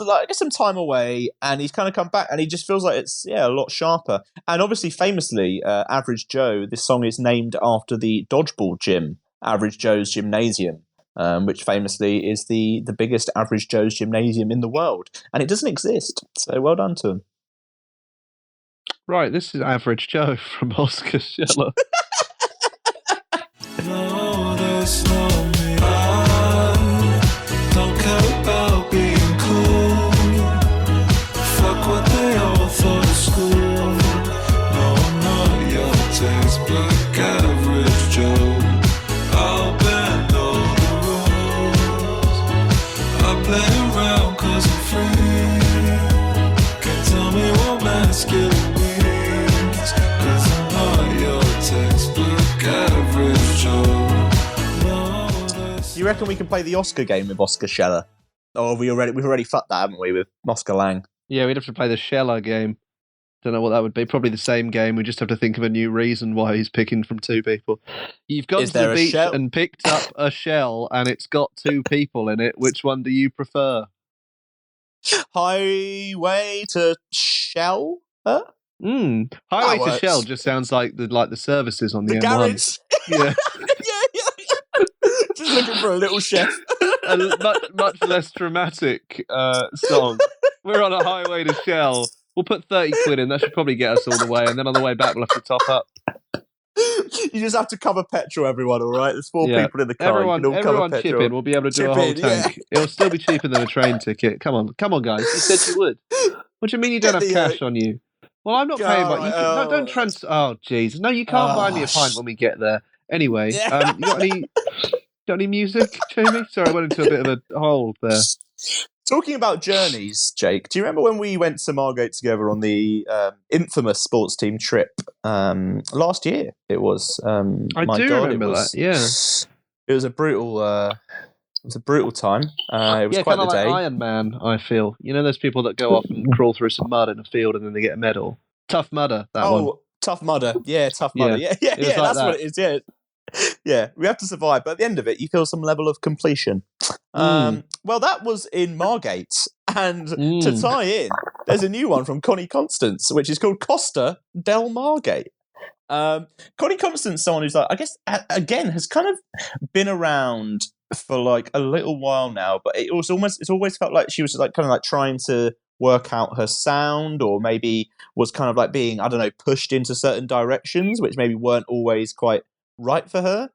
time away, and he's kind of come back, and he just feels like it's a lot sharper. And obviously, famously, Average Joe, this song is named after the dodgeball gym, Average Joe's Gymnasium. Which famously is the biggest Average Joe's gymnasium in the world. And it doesn't exist. So well done to him. Right, this is Average Joe from Oscar Scheller. No, there's no me. I don't care about being cool. Fuck what they all thought at school. No, I'm not your textbook Average Joe. I'll bend all the rules. I play around 'cause I'm free. Can't tell me what masculine means, 'cause I'm not your textbook Average Joe. You reckon we can play the Oscar game with Oscar Scheller? Or we've already fucked that, haven't we, with Oscar Lang? Yeah, we'd have to play the Scheller game. Don't know what that would be. Probably the same game. We just have to think of a new reason why he's picking from 2 people. You've gone to the beach and picked up a shell, and it's got 2 people in it. Which one do you prefer? Highway to Shell? Highway to Shell just sounds like the services on the M1. Garage. Yeah. Just looking for a little chef. A much less dramatic song. We're on a highway to Shell. We'll put 30 quid in. That should probably get us all the way. And then on the way back, we'll have to top up. You just have to cover petrol, everyone, all right? There's 4 people in the car. Everyone chip in. We'll be able to do a whole tank. It'll still be cheaper than a train ticket. Come on, guys. You said you would. What do you mean you don't have cash on you? Well, I'm not paying. But no, don't trans. Oh, jeez. No, you can't buy me a pint when we get there. Anyway, you got any music, Jamie? Sorry, I went into a bit of a hole there. Talking about journeys, Jake, do you remember when we went to Margate together on the infamous sports team trip last year? It was. I do remember that. Yeah, it was a brutal. It was a brutal time. It was quite the day. Like Iron Man, I feel. You know those people that go off and crawl through some mud in a field and then they get a medal. Tough Mudder. That one. Oh, Tough Mudder. Yeah, Tough Mudder. Yeah. That's what it is. Yeah. Yeah, we have to survive, but at the end of it, you feel some level of completion. Well, that was in Margate, and to tie in, there's a new one from Connie Constance, which is called Costa del Margate. Connie Constance, someone who's like, I guess, again, has kind of been around for like a little while now, but it's always felt like she was like kind of like trying to work out her sound, or maybe was kind of like being, I don't know, pushed into certain directions, which maybe weren't always quite right for her.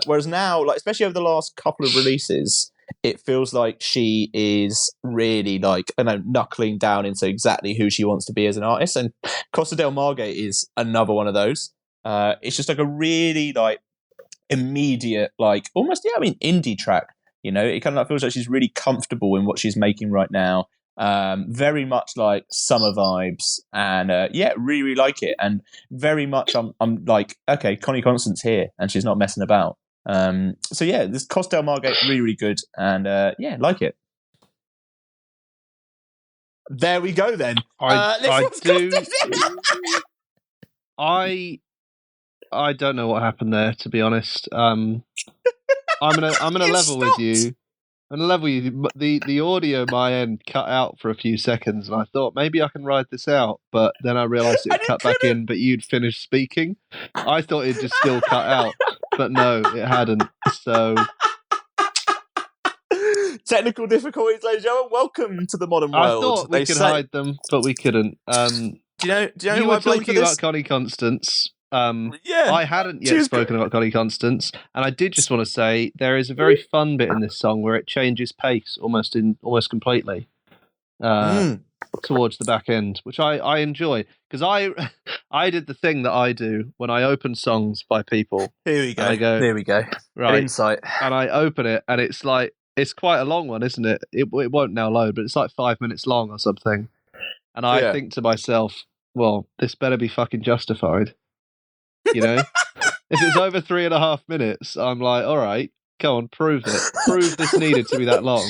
Whereas now, like especially over the last couple of releases, it feels like she is really like, I don't know, knuckling down into exactly who she wants to be as an artist. And Costa del Margate is another one of those. It's just like a really like immediate, like almost, yeah, I mean, indie track. You know, it kind of like feels like she's really comfortable in what she's making right now. Very much like summer vibes, and yeah, really like it. And very much, I'm like, okay, Connie Constance here, and she's not messing about. So yeah, this Costa del Margate really good, and yeah, like it. There we go then. I don't know what happened there, to be honest. I'm gonna You level with stopped. you. I'm gonna level with you. The audio my end cut out for a few seconds, and I thought maybe I can ride this out, but then I realised it And would you cut back in, but you'd finished speaking. I thought it'd just still cut out, but no, it hadn't. So Technical difficulties, ladies and gentlemen. Welcome to the modern I world. thought we could hide them, but we couldn't. Do you know You who were I blame for talking this? about Connie Constance. Yeah, I hadn't she yet was spoken about Connie Constance, and I did just want to say there is a very fun bit in this song where it changes pace almost completely towards the back end, which I enjoy, because I did the thing that I do when I open songs by people. Here we go. And I go, Here we go. right, An insight. and I open it, and it's like, it's quite a long one, isn't it? It won't now load, but it's like 5 minutes long or something. And I Yeah. think to myself, well, this better be fucking justified. You know? If it's over 3.5 minutes, I'm like, all right, go on, prove it. Prove this needed to be that long.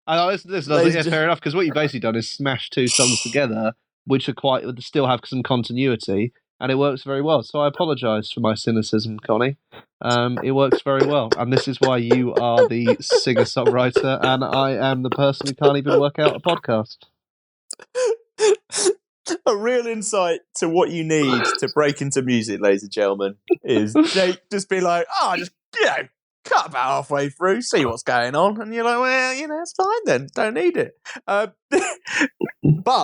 And I listen to this, and I was like, yeah, fair enough, because what you've basically done is smash two songs together, which are still have some continuity, and it works very well. So I apologise for my cynicism, Connie. It works very well, and this is why you are the singer-songwriter, and I am the person who can't even work out a podcast. A real insight to what you need to break into music, ladies and gentlemen, is Jake just be like, just, cut about halfway through, see what's going on. And you're like, well, it's fine then. Don't need it. But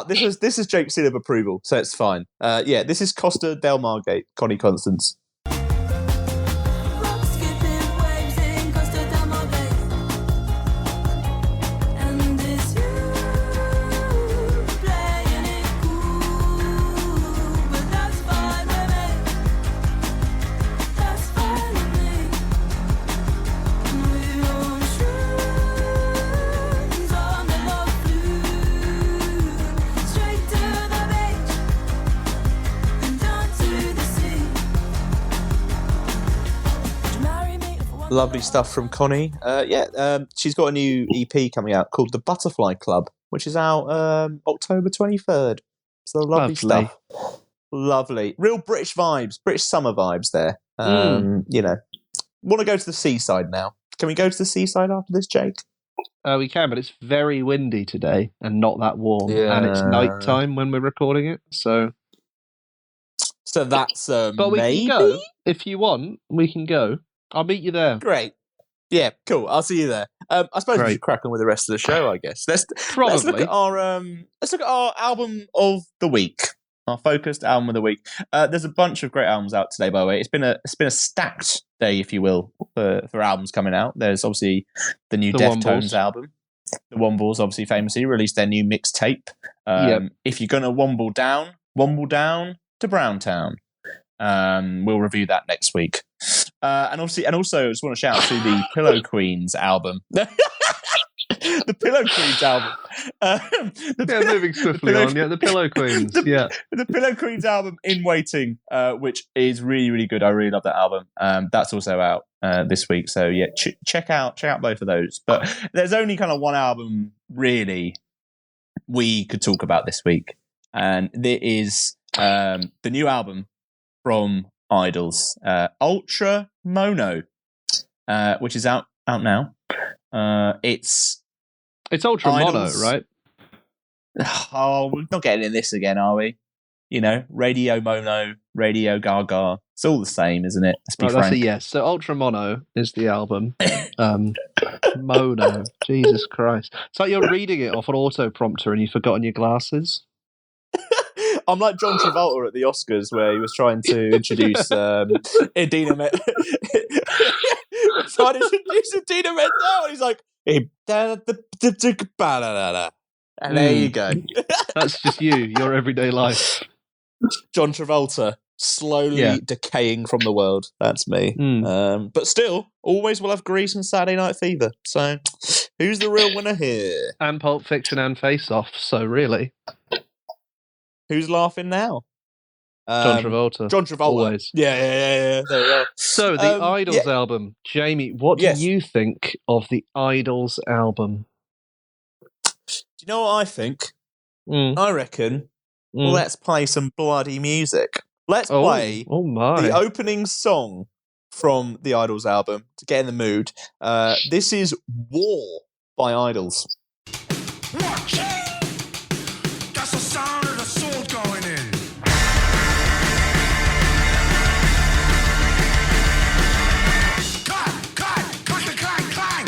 this is Jake's seal of approval, so it's fine. Yeah, this is Costa del Margate, Connie Constance. Rock skipping waves in Costa del Margate, and it's you playing it cool, but that's fine with me. That's fine with me. We're on shrooms on the love flute, straight to the beach and down to the sea. Lovely stuff from Connie. She's got a new EP coming out called The Butterfly Club, which is out October 23rd. So lovely stuff. Lovely. Real British vibes, British summer vibes there. Want to go to the seaside now. Can we go to the seaside after this, Jake? We can, but it's very windy today and not that warm. Yeah. And it's night time when we're recording it, so... So that's But we maybe? can go. If you want, we can go. I'll meet you there. Great. Yeah, cool. I'll see you there. I suppose we Great. should crack on with the rest of the show, I guess. Let's Probably. look at our album of the week. Our focused album of the week. There's a bunch of great albums out today, by the way. It's been a stacked day, if you will, for albums coming out. There's obviously the new The Deftones Wombles. album. The Wombles obviously famously released their new mixtape. Yep. If you're gonna womble down to Browntown. We'll review that next week. And also, I just want to shout out to the Pillow Queens album. The Pillow Queens album. Moving swiftly on. Yeah, the Pillow Queens. The Pillow Queens album, In Waiting, which is really, really good. I really love that album. That's also out this week. So yeah, check out both of those. But there's only kind of one album really we could talk about this week, and there is the new album from Idols, Ultra Mono, which is out now. It's Ultra Idols. Mono, right? Oh, we're not getting in this again, are we? Radio Mono, Radio Gaga. It's all the same, isn't it? Let's be Right, that's frank. a yes. So Ultra Mono is the album. Mono. Jesus Christ. It's like you're reading it off an auto-prompter and you've forgotten your glasses. I'm like John Travolta at the Oscars where he was trying to introduce Idina trying to introduce Idina Menzel, and he's like, and there you go. That's just you, your everyday life. John Travolta slowly decaying from the world. That's me. But still, always will have Grease and Saturday Night Fever. So, who's the real winner here? And Pulp Fiction and Face Off, so really. Who's laughing now? John Travolta. John Travolta. Always. Yeah. There we go. So, the Idols album. Jamie, what do you think of the Idols album? Do you know what I think? I reckon let's play some bloody music. Let's play the opening song from the Idols album to get in the mood. This is War by Idols. Watch! That's the sound of the sword going in. Clang, clang, clang, clang, clang.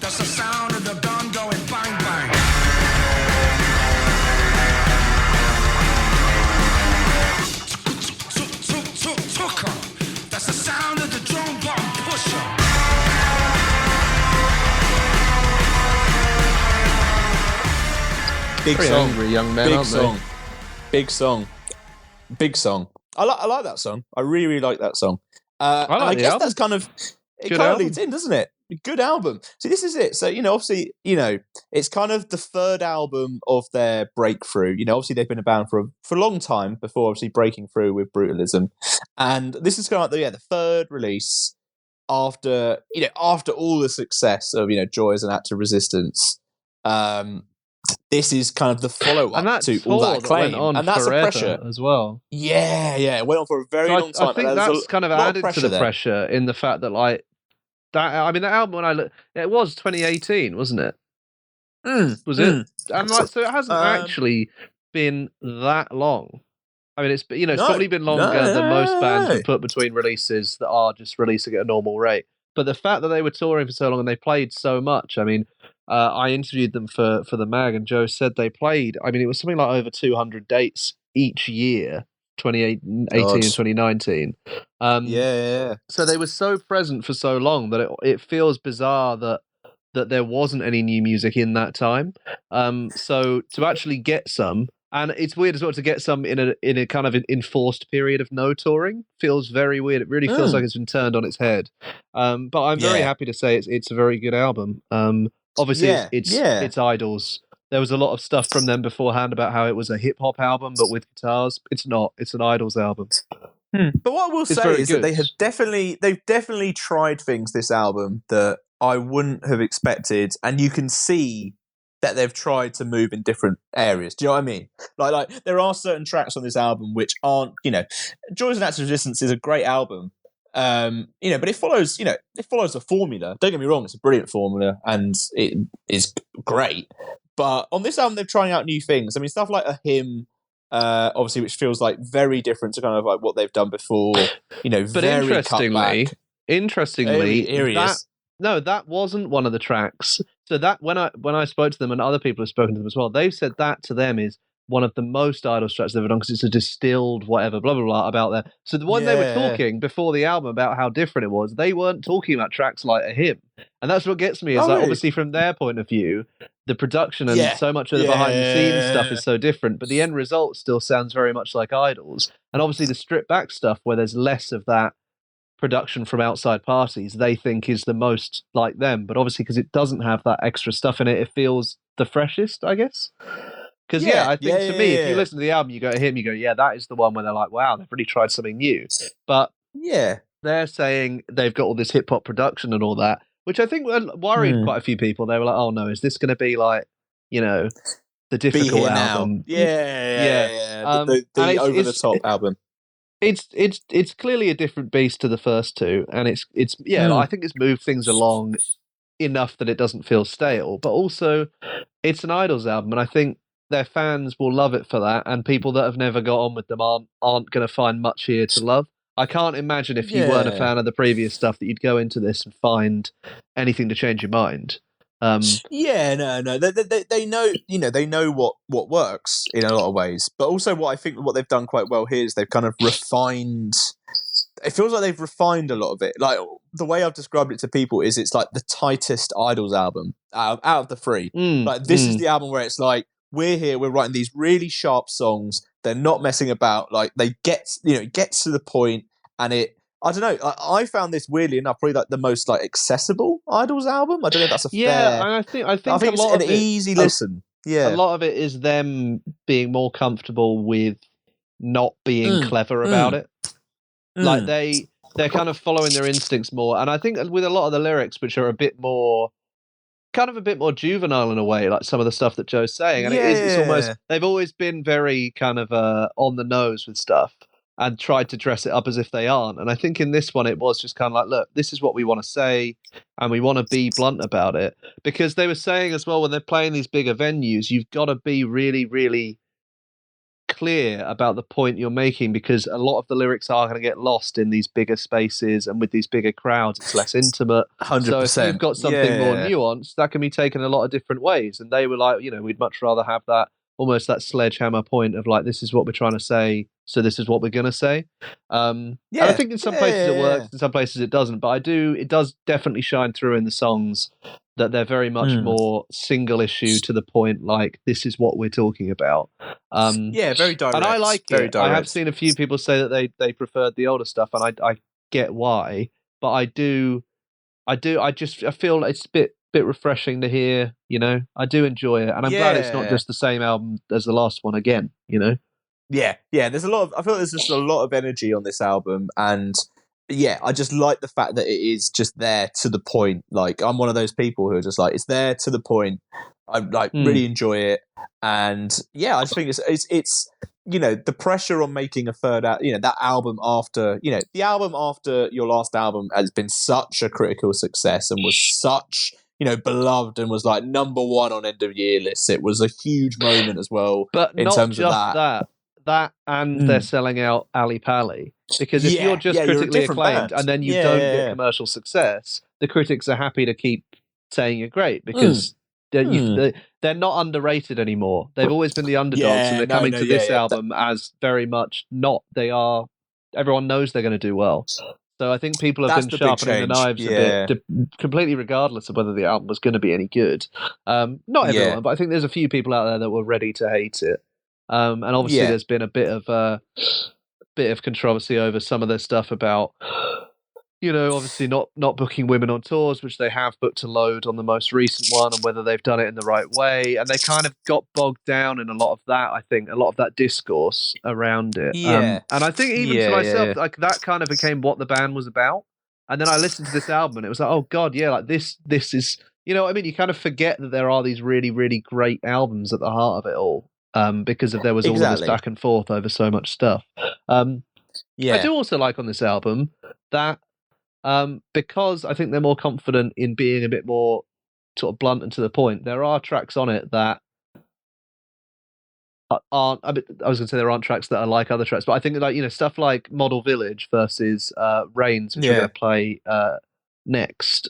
That's the sound of the gun going bang, bang. Tucker. That's the sound of the drone bomb pusher. Big Very song. angry young men, Big aren't song. Big song. Big song. I like that song. I really, really like that song. like and I the guess album. that's kind of it. Good Kind of album. leads in, doesn't it? Good album. See, this is it. So obviously, it's kind of the third album of their breakthrough. Obviously they've been a band for a long time before obviously breaking through with Brutalism, and this is kind of the third release after all the success of Joy as an Act of Resistance. This is kind of the follow-up to all that acclaim, went on and that's the forever pressure as well. Yeah, it went on for a very long time. I think and there's that's kind of a lot added to the there. pressure in the fact that that album when I look, it was 2018, wasn't it? Was it? And so it hasn't actually been that long. I mean, it's probably been longer than most bands would put between releases that are just releasing at a normal rate. But the fact that they were touring for so long and they played so much, I mean, I interviewed them for the mag, and Joe said they played, I mean, it was something like over 200 dates each year, 2018 and 2019. So they were so present for so long that it feels bizarre that there wasn't any new music in that time. So to actually get some, and it's weird as well to get some in a kind of an enforced period of no touring, feels very weird. It really feels like it's been turned on its head. But I'm very happy to say it's a very good album. Obviously, it's Idols. There was a lot of stuff from them beforehand about how it was a hip hop album, but with guitars. It's not. It's an Idols album. But what I will say is that they've definitely tried things this album that I wouldn't have expected, and you can see that they've tried to move in different areas. Do you know what I mean? Like there are certain tracks on this album which aren't, Joys and Acts of Resistance is a great album. But it follows a formula. Don't get me wrong, it's a brilliant formula and it is great. But on this album, they're trying out new things. I mean, stuff like A Hymn, obviously, which feels like very different to kind of like what they've done before. But very interestingly, that wasn't one of the tracks. So that when I spoke to them, and other people have spoken to them as well, they've said that to them is one of the most Idols tracks they've ever done because it's a distilled whatever, blah, blah, blah, about that. So the one they were talking before the album about how different it was, they weren't talking about tracks like A Hymn. And that's what gets me, is that obviously from their point of view, the production and so much of the behind-the-scenes stuff is so different, but the end result still sounds very much like Idols. And obviously the stripped-back stuff, where there's less of that production from outside parties, they think is the most like them. But obviously because it doesn't have that extra stuff in it, it feels the freshest, I guess. Because I think to me, if you listen to the album, you go to him, you go, that is the one where they're like, wow, they've really tried something new. But they're saying they've got all this hip hop production and all that, which I think worried quite a few people. They were like, oh no, is this going to be like, the difficult album? The over the top album. It's clearly a different beast to the first two, and I think it's moved things along enough that it doesn't feel stale. But also, it's an Idols album, and I think their fans will love it for that, and people that have never got on with them aren't going to find much here to love. I can't imagine if you weren't a fan of the previous stuff that you'd go into this and find anything to change your mind. No. They know, they know what works in a lot of ways. But also, what I think what they've done quite well here is they've kind of refined. It feels like they've refined a lot of it. Like the way I've described it to people is, it's like the tightest Idols album out of the three. Like this is the album where it's like, we're here, we're writing these really sharp songs. They're not messing about. Like they gets to the point, and it. I don't know. I found this weirdly enough probably like the most like accessible Idols album. I don't know if that's a fair. And I think I think a it's lot an of it, easy listen. Yeah, a lot of it is them being more comfortable with not being clever about it. Like they're kind of following their instincts more, and I think with a lot of the lyrics, which are a bit more juvenile in a way, like some of the stuff that Joe's saying, and it's almost, they've always been very kind of on the nose with stuff and tried to dress it up as if they aren't. And I think in this one, it was just kind of like, look, this is what we want to say, and we want to be blunt about it, because they were saying as well, when they're playing these bigger venues, you've got to be really, really clear about the point you're making, because a lot of the lyrics are going to get lost in these bigger spaces, and with these bigger crowds it's less intimate. 100%. So if you've got something more nuanced, that can be taken a lot of different ways. And they were like, we'd much rather have that, almost that sledgehammer point of like, this is what we're trying to say, so this is what we're going to say. And I think in some places it works, in some places it doesn't, but it does definitely shine through in the songs that they're very much more single issue, to the point, like, this is what we're talking about. Very direct. And I like very it. direct. I have seen a few people say that they preferred the older stuff, and I get why, but I feel it's a bit refreshing to hear, I do enjoy it, and I'm glad it's not just the same album as the last one again, Yeah, there's I feel like there's just a lot of energy on this album, and I just like the fact that it is just there to the point. Like, I'm one of those people who are just like, it's there to the point. I like really enjoy it, and I just think it's the pressure on making a third out. That album after the album after your last album has been such a critical success and was such beloved and was like number one on end of year lists. It was a huge moment as well. But in not terms just of that and they're selling out Ali Pali. Because if you're just critically you're acclaimed band. and then you don't get commercial success, the critics are happy to keep saying you're great, because they're not underrated anymore. They've always been the underdogs, and they're coming to this album as very much not. They are. Everyone knows they're going to do well. So I think people have been sharpening the knives a bit, completely regardless of whether the album was going to be any good. Not everyone, but I think there's a few people out there that were ready to hate it. And obviously there's been a bit of controversy over some of their stuff about, obviously not booking women on tours, which they have booked a load on the most recent one, and whether they've done it in the right way. And they kind of got bogged down in a lot of that, I think, a lot of that discourse around it. And I think even to myself, like, that kind of became what the band was about. And then I listened to this album and it was like, oh God, like this is, what I mean? You kind of forget that there are these really, really great albums at the heart of it all. Because there was all of this back and forth over so much stuff. I do also like on this album that because I think they're more confident in being a bit more sort of blunt and to the point, there are tracks on it that aren't. I was going to say there aren't tracks that are like other tracks, but I think like stuff like Model Village versus Rains, which we're going to play next.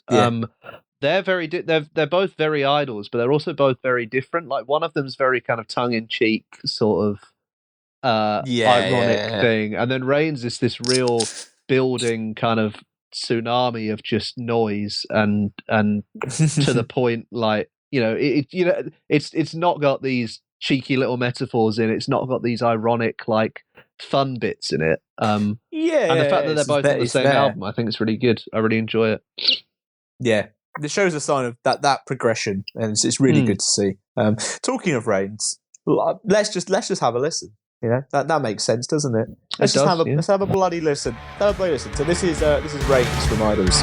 They're they're both very Idols, but they're also both very different. Like, one of them's very kind of tongue-in-cheek sort of ironic thing, and then Rains is this real building kind of tsunami of just noise and to the point, like it's not got these cheeky little metaphors in it. It's not got these ironic like fun bits in it. And the fact that they're both on the same album, I think it's really good. I really enjoy it. Yeah. It shows a sign of that progression, and it's really good to see. Talking of Rains, let's just have a listen. That makes sense, doesn't it? Let's have a bloody listen. Have a bloody listen. So this is Rains from Idols.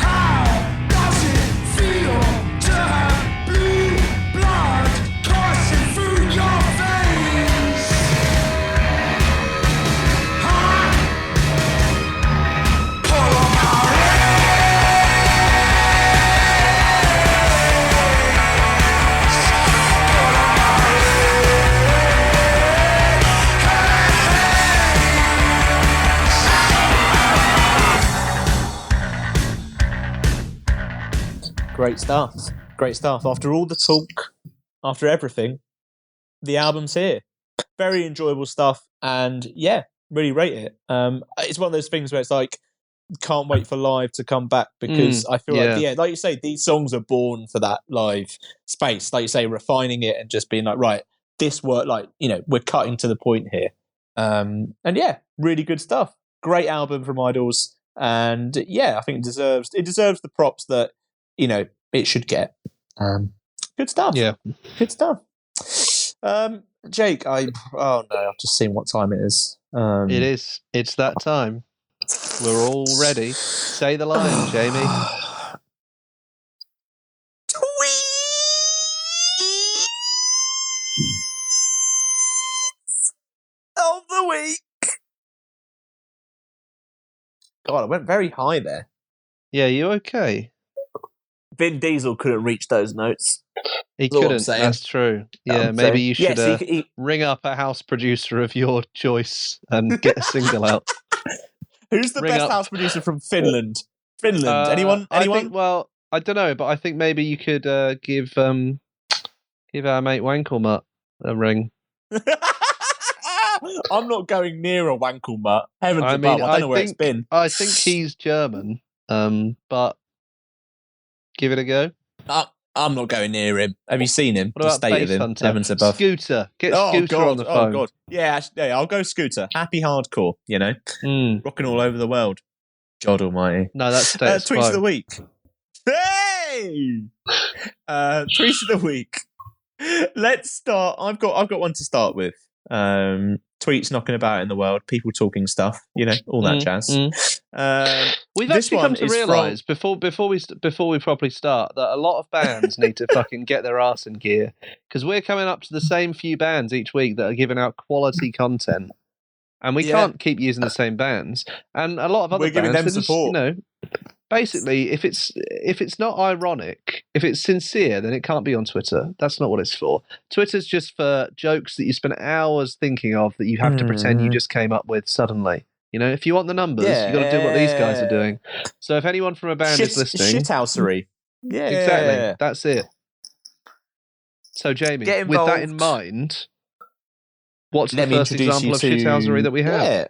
How does it feel to have blue blood coursing through your veins? Pull on my reins. Pull on Great stuff. Great stuff. After all the talk, after everything, the album's here. Very enjoyable stuff, and yeah, really rate it. It's one of those things where it's like, can't wait for live to come back, because I feel like you say, these songs are born for that live space. Like you say, refining it and just being like, right, this work, like, you know, we're cutting to the point here. And yeah, really good stuff. Great album from Idols, and yeah, I think it deserves the props that, you know, it should get. Good stuff. Yeah, good stuff. Jake, I've just seen what time it is. it is. It's that time. We're all ready. Say the line, Jamie. Of the week. God, I went very high there. Yeah, you okay? Vin Diesel couldn't reach those notes. He That's all I'm couldn't. saying. That's true. Yeah, I'm maybe saying. you should Yes, he- ring up a house producer of your choice and get a single out. Who's the Ring best up. house producer from Finland? Finland. Anyone? I think, well, I don't know, but I think maybe you could give our mate Wankelmutt a ring. I'm not going near a Wankelmutt. Heavens I above. mean, I don't know where it's been. I think he's German, but give it a go. I'm not going near him. Have you seen him? What The about state of Bass him? Hunter? Heavens above. Scooter. Get Scooter on the phone. Oh, God. Yeah, I'll go Scooter. Happy hardcore, you know? Rocking all over the world. God almighty. No, that's status Tweets of the quo. week. Hey! Tweets of the week. Let's start. I've got one to start with. Tweets knocking about in the world, people talking stuff, you know, all that jazz. We've this actually one come to is realise before we properly start that a lot of bands need to fucking get their arse in gear, because we're coming up to the same few bands each week that are giving out quality content, and we can't keep using the same bands. And a lot of other We're giving bands, them just, support. you know, basically, if it's not ironic, if it's sincere, then it can't be on Twitter. That's not what it's for. Twitter's just for jokes that you spend hours thinking of that you have to pretend you just came up with suddenly. You know, if you want the numbers, you got to do what these guys are doing. So if anyone from a band is listening, shithousery. Yeah, exactly, that's it. So Jamie, Get with that involved. in mind, what's Let the me first introduce example of you to shithousery that we have? Yeah,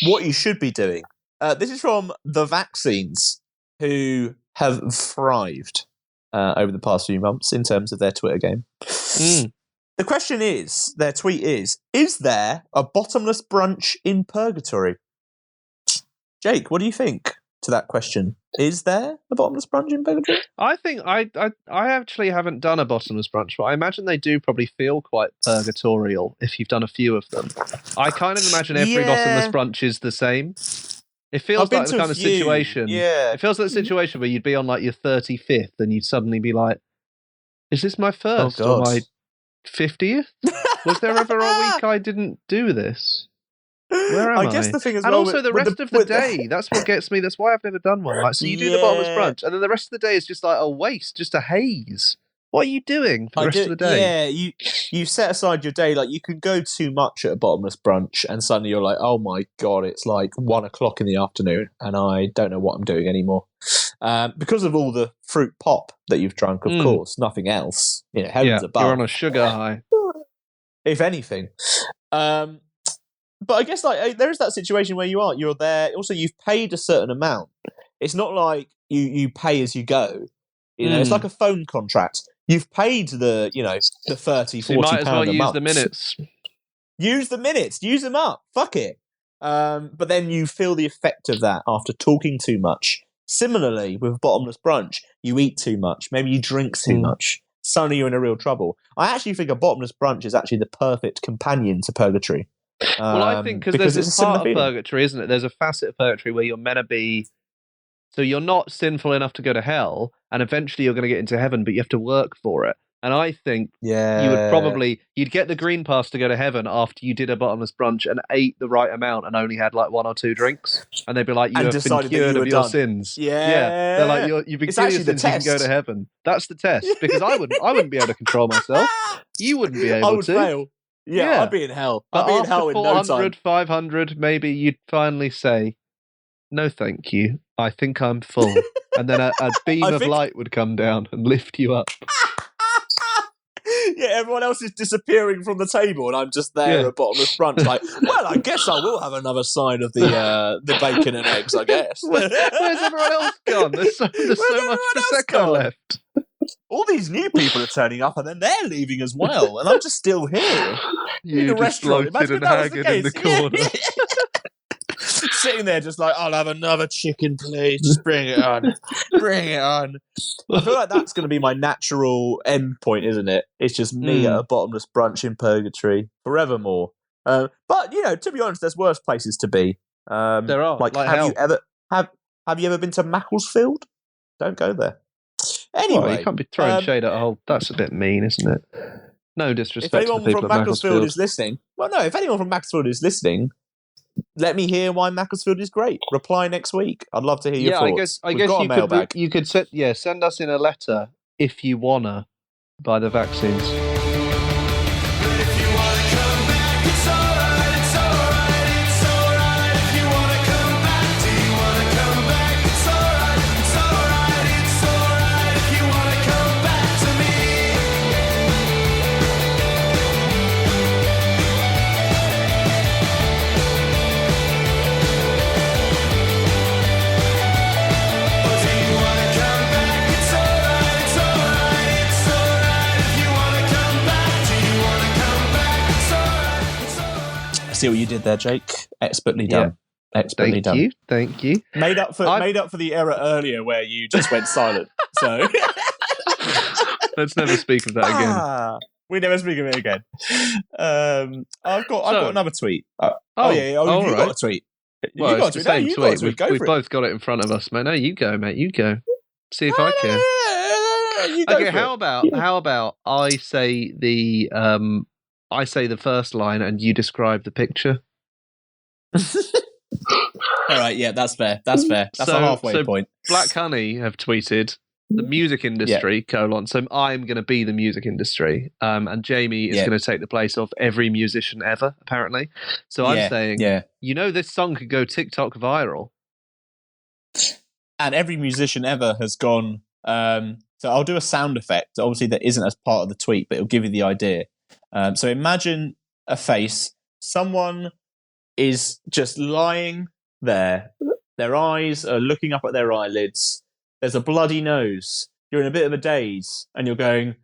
what you should be doing. This is from the Vaccines, who have thrived over the past few months in terms of their Twitter game. The question is, their tweet is there a bottomless brunch in purgatory? Jake, what do you think to that question? Is there a bottomless brunch in purgatory? I think I actually haven't done a bottomless brunch, but I imagine they do probably feel quite purgatorial if you've done a few of them. I kind of imagine every bottomless brunch is the same. It feels like the kind of situation. Yeah. It feels like the situation where you'd be on like your 35th and you'd suddenly be like, is this my first or my 50th? Was there ever a week I didn't do this? Where am I? I guess the thing is, and also the rest of the day. That's what gets me. That's why I've never done one. Like, so you do the bottomless brunch, and then the rest of the day is just like a waste, just a haze. What are you doing for the rest of the day? Yeah, you set aside your day. Like, you could go too much at a bottomless brunch, and suddenly you're like, oh my God, it's like 1 o'clock in the afternoon, and I don't know what I'm doing anymore. Because of all the fruit pop that you've drunk, of course, nothing else. You know, heavens above. You're on a sugar high. If anything. But I guess like there is that situation where you're there. Also, you've paid a certain amount. It's not like you pay as you go. You know, it's like a phone contract. You've paid the 30, 40 So you might as well pound a use month. the minutes. Use the minutes. Use them up. Fuck it. But then you feel the effect of that after talking too much. Similarly, with bottomless brunch, you eat too much. Maybe you drink too much. Suddenly you're in a real trouble. I actually think a bottomless brunch is actually the perfect companion to purgatory. Well, I think because there's it's this a similar part of feeling. purgatory, isn't it? There's a facet of purgatory where you're meant to be. So you're not sinful enough to go to hell, and eventually you're going to get into heaven, but you have to work for it. And I think you would you'd get the green pass to go to heaven after you did a bottomless brunch and ate the right amount and only had like 1 or 2 drinks, and they'd be like, "You have been decided that cured you of were your done. sins." Yeah. They're like, "You've been It's cured of your actually the sins. You can go test. to heaven." That's the test, because I wouldn't be able to control myself. You wouldn't be able I would to. fail. Yeah, I'd be in hell. I'd be in hell in no time. 400, 500, maybe you'd finally say, "No, thank you. I think I'm full. And then a beam I of think- light would come down and lift you up. Yeah, everyone else is disappearing from the table, and I'm just there Yeah. at bottomless brunch. Like, well, I guess I will have another side of the bacon and eggs. I guess. Where's everyone else gone? There's so much everyone else prosecco gone? left. All these new people are turning up, and then they're leaving as well, and I'm just still here. You in the just restaurant. bloated Imagine and that was the haggard in the case. corner. Sitting there just like, I'll have another chicken, please. Just bring it on. Bring it on. I feel like that's going to be my natural end point, isn't it? It's just me at a bottomless brunch in purgatory forevermore. But, to be honest, there's worse places to be. There are. Like Like have hell. you ever have you ever been to Macclesfield? Don't go there. Anyway, Well, you can't be throwing shade at a whole. That's a bit mean, isn't it? No if disrespect to the anyone people from at Macclesfield Macclesfield. is listening, if anyone from Macclesfield is listening, let me hear why Macclesfield is great. Reply next week. I'd love to hear your thoughts. I We've guess got a you could mailbag. you could send us in a letter if you wanna buy the vaccines. But if you wanna come back, it's alright, it's alright, it's alright. If you wanna come back, do you wanna come back? It's alright, it's alright, it's alright. If you wanna come back to me. Or do you wanna come back? It's alright, it's alright, it's alright. If you wanna come back, do you wanna come back? It's alright, it's alright. I see what you did there, Jake. Expertly done. Expertly done. Thank you. Made up for the error earlier where you just went silent. So Let's never speak of that again. we never speak of it again. I've got another tweet. all you right. got a tweet. Well, you got it's a the tweet. No, same you got a tweet. tweet. Go We've for it. both got it in front of us, mate. No, you go, mate. You go. See if I care. You go Okay, for how about I say the first line and you describe the picture? All right, yeah, that's fair. That's fair. That's a halfway point. Black Honey have tweeted the music industry, so I'm going to be the music industry. And Jamie is going to take the place of every musician ever, apparently. So I'm saying, this song could go TikTok viral. And every musician ever has gone. So I'll do a sound effect. Obviously, that isn't as part of the tweet, but it'll give you the idea. So imagine a face. Someone is just lying there. Their eyes are looking up at their eyelids. There's a bloody nose. You're in a bit of a daze, and you're going.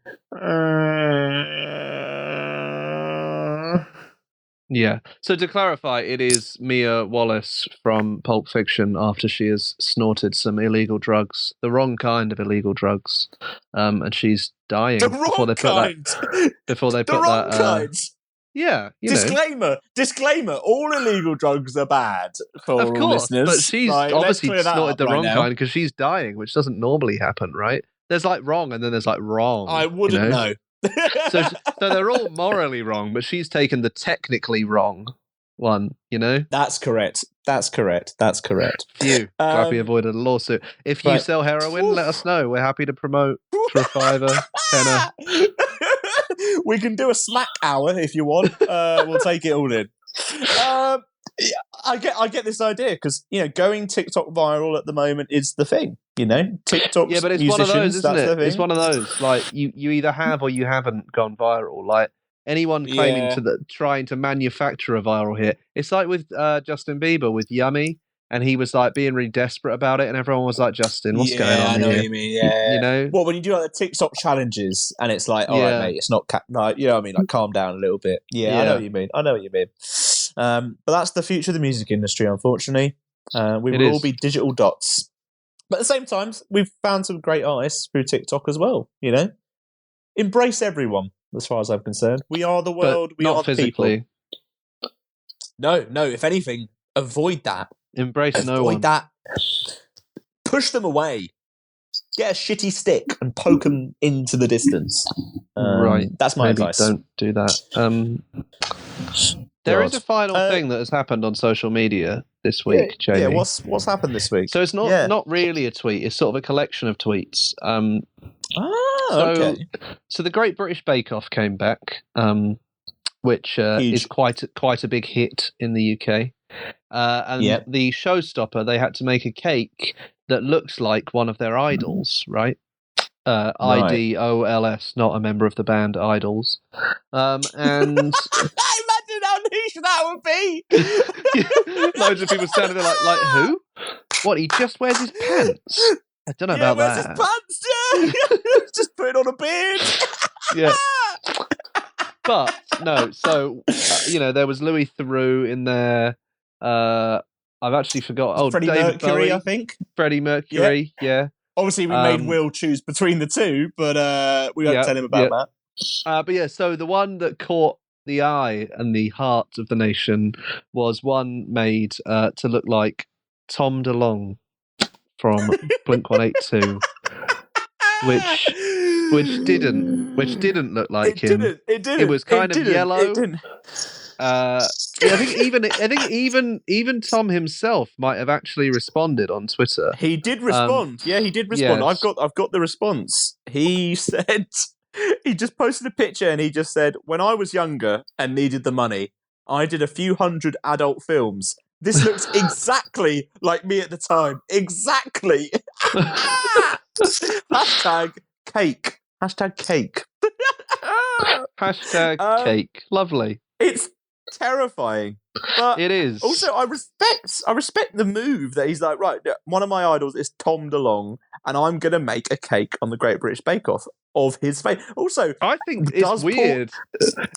Yeah. So to clarify, it is Mia Wallace from Pulp Fiction after she has snorted some illegal drugs, the wrong kind of illegal drugs, and she's dying The wrong kind. Before they The put wrong that. kind. Yeah. You know. Disclaimer. All illegal drugs are bad for Of all course, listeners. but she's Like, let's obviously clear that snorted up the right wrong now. kind because she's dying, which doesn't normally happen, right? There's like wrong, and then there's like wrong. I wouldn't know. So they're all morally wrong, but she's taken the technically wrong one, That's correct. Phew, glad we avoided a lawsuit. If you sell heroin, let us know. We're happy to promote for a $5, $10. We can do a smack hour if you want. We'll take it all in. I get this idea because going TikTok viral at the moment is the thing. TikTok. Yeah, but it's one of those, isn't it? It's one of those. Like you either have or you haven't gone viral. Like anyone claiming trying to manufacture a viral hit. It's like with Justin Bieber with Yummy, and he was like being really desperate about it, and everyone was like, "Justin, what's going on?" I know here? what you mean. Yeah, Well, when you do like the TikTok challenges, and it's like, all right, mate, it's not like, you know what I mean? Like, calm down a little bit. Yeah, I know what you mean. But that's the future of the music industry, unfortunately. We will all be digital dots. But at the same time, we've found some great artists through TikTok as well. Embrace everyone, as far as I'm concerned. We are the world. But we not are the physically. people. No. If anything, avoid that. Embrace no Avoid one. that. Push them away. Get a shitty stick and poke them into the distance. Right. That's my Maybe advice. don't do that. There is a final thing that has happened on social media this week, Jamie. Yeah, what's happened this week? So it's not really a tweet. It's sort of a collection of tweets. Okay. So the Great British Bake Off came back, which is quite a big hit in the UK. and the showstopper, they had to make a cake that looks like one of their idols, right? IDOLS, not a member of the band Idols. And Imagine how niche that would be. loads of people standing there like who? What? He just wears his pants? I don't know about where's that. his pants? Just putting on a beard. Yeah. But no, so there was Louis Theroux in there. I've actually forgot. Oh, Freddie David Mercury, Bowie, I think. Freddie Mercury, yeah. Obviously, we made Will choose between the two, but we won't tell him about that. But yeah, so the one that caught the eye and the heart of the nation was one made to look like Tom DeLonge from Blink-182, which didn't look like him. It didn't. It was kind of yellow. It didn't. I think even Tom himself might have actually responded on Twitter. He did respond. He did respond. Yes. I've got the response. He said he just posted a picture and he just said, "When I was younger and needed the money, I did a few hundred adult films. This looks exactly like me at the time. Exactly." Hashtag cake. Hashtag cake. Hashtag cake. Lovely. It's terrifying. But it is. Also, I respect the move that he's like, right, one of my idols is Tom DeLonge, and I'm going to make a cake on the Great British Bake Off of his face. Also, I think it's weird.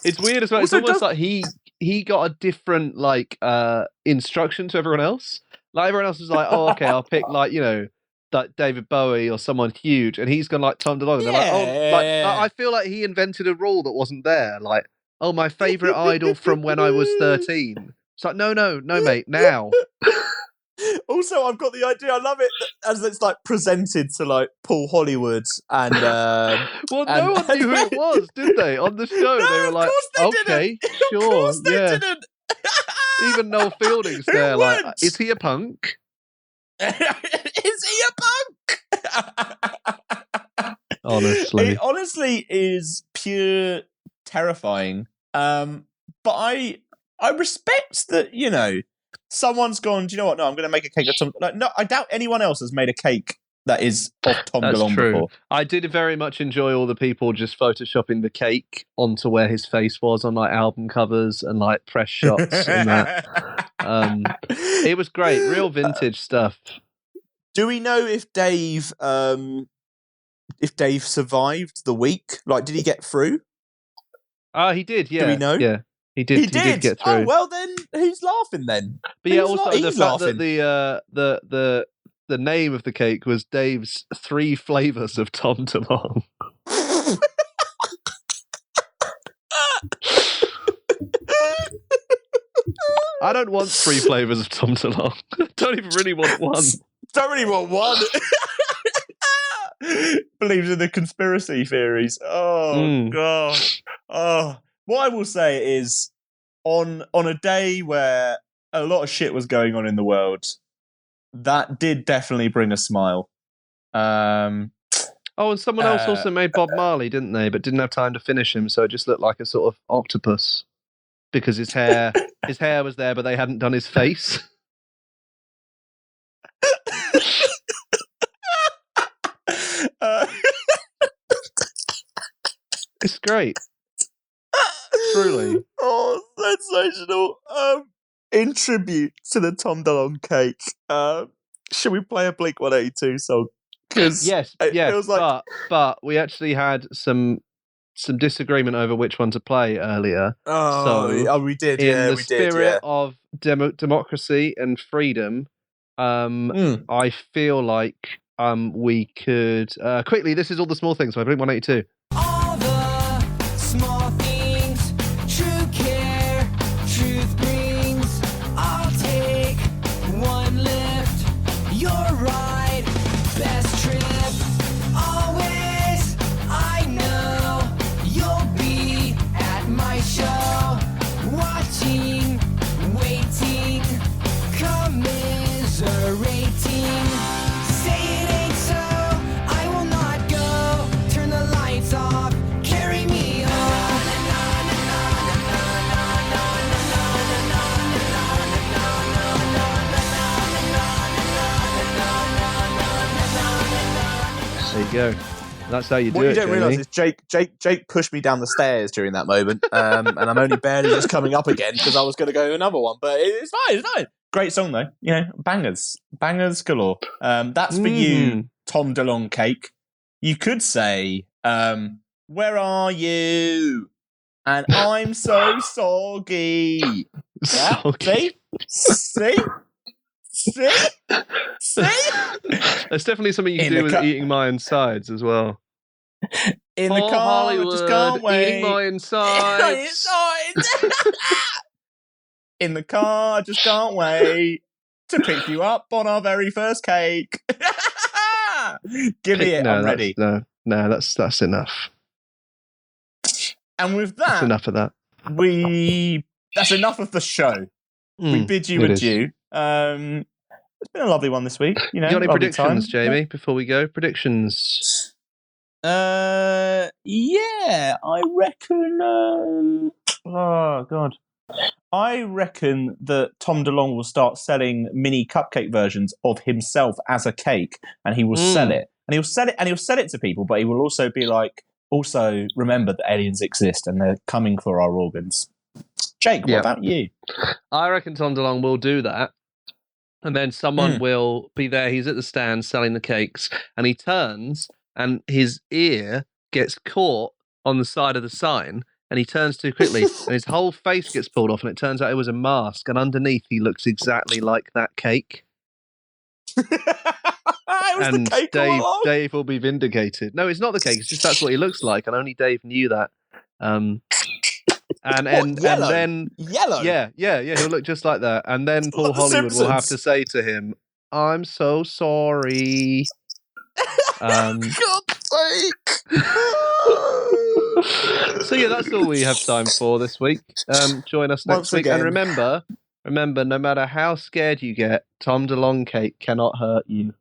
It's weird as well. It's almost like he got a different instruction to everyone else. Like everyone else was like, oh, okay, I'll pick like David Bowie or someone huge, and he's gone like Tom DeLonge. And they're like, I feel like he invented a rule that wasn't there. Like, oh, my favourite idol from when I was 13. It's like, no, mate, now. Also, I've got the idea. I love it as it's like presented to like Paul Hollywood and. Well, no one knew who it was, did they? On the show, No, they were like, okay, sure, of course they yeah. didn't. Even Noel Fielding's Who there, like, would? is he a punk? Is he a punk? Honestly, It honestly is pure terrifying. But I respect that, someone's gone, do you know what? No, I'm going to make a cake of Tom. Like, no, I doubt anyone else has made a cake that is of Tom that's DeLonge true. before. I did very much enjoy all the people just photoshopping the cake onto where his face was on like album covers and like press shots and that. It was great, real vintage stuff. Do we know if Dave survived the week? Like, did he get through? He did, yeah. Do we know? Yeah. He did get through. Oh, well then, who's laughing then? But yeah, Who's also the he's fact laughing. that the name of the cake was Dave's 3 flavours of Tom DeLonge. I don't want 3 flavours of Tom DeLonge. I don't even really want one. Don't really want one. Believes in the conspiracy theories. Oh gosh. Oh, what I will say is, on a day where a lot of shit was going on in the world, that did definitely bring a smile. Oh, and someone else also made Bob Marley, didn't they? But didn't have time to finish him, so it just looked like a sort of octopus because his hair was there, but they hadn't done his face. It's great. Truly. Oh, sensational. In tribute to the Tom DeLonge cake, should we play a Blink-182 song? Yes, it feels like... but we actually had some disagreement over which one to play earlier. Oh, we did. In Yeah, the we spirit did. Yeah. of democracy and freedom, I feel like we could quickly. This is all the small things by Blink-182. All the small things, true care, truth brings. I'll take one lift, you're right, best trip. Always, I know you'll be at my show, watching, waiting, commiserating. Say it ain't so, I will not go. Turn the lights off. you go. That's how you do What it, you don't realise Jamie. is Jake pushed me down the stairs during that moment, and I'm only barely just coming up again because I was going to go another one. But it's fine. It's fine. Great song though. You know, bangers galore. That's for you, Tom DeLonge Cake. You could say, "Where are you?" And I'm so soggy. Yeah? Soggy. See? That's definitely something you can In do the with cut. eating my insides as well. In the Oh, car, Hollywood, I just can't wait. eating my insides. In the car, I just can't wait to pick you up on our very first cake. Give me it, No, I'm ready. that's enough. And with That's that, enough of that. that's enough of the show. We bid you it adieu. It's been a lovely one this week. You know, You got any lovely predictions, time. Jamie, before we go? Predictions. Yeah, I reckon. Oh God, I reckon that Tom DeLonge will start selling mini cupcake versions of himself as a cake, and he will sell it, and he'll sell it to people. But he will also be like, also remember that aliens exist and they're coming for our organs. Jake, what about you? I reckon Tom DeLonge will do that. And then someone will be there. He's at the stand selling the cakes, and he turns, and his ear gets caught on the side of the sign, and he turns too quickly, and his whole face gets pulled off, and it turns out it was a mask, and underneath he looks exactly like that cake. And Dave will be vindicated. No, it's not the cake. It's just that's what he looks like, and only Dave knew that. And then yellow. Yeah. He'll look just like that. And then Paul Hollywood will have to say to him, "I'm so sorry." God's sake. So yeah, that's all we have time for this week. Join us next Once week, and again. remember, no matter how scared you get, Tom DeLonge Cake cannot hurt you.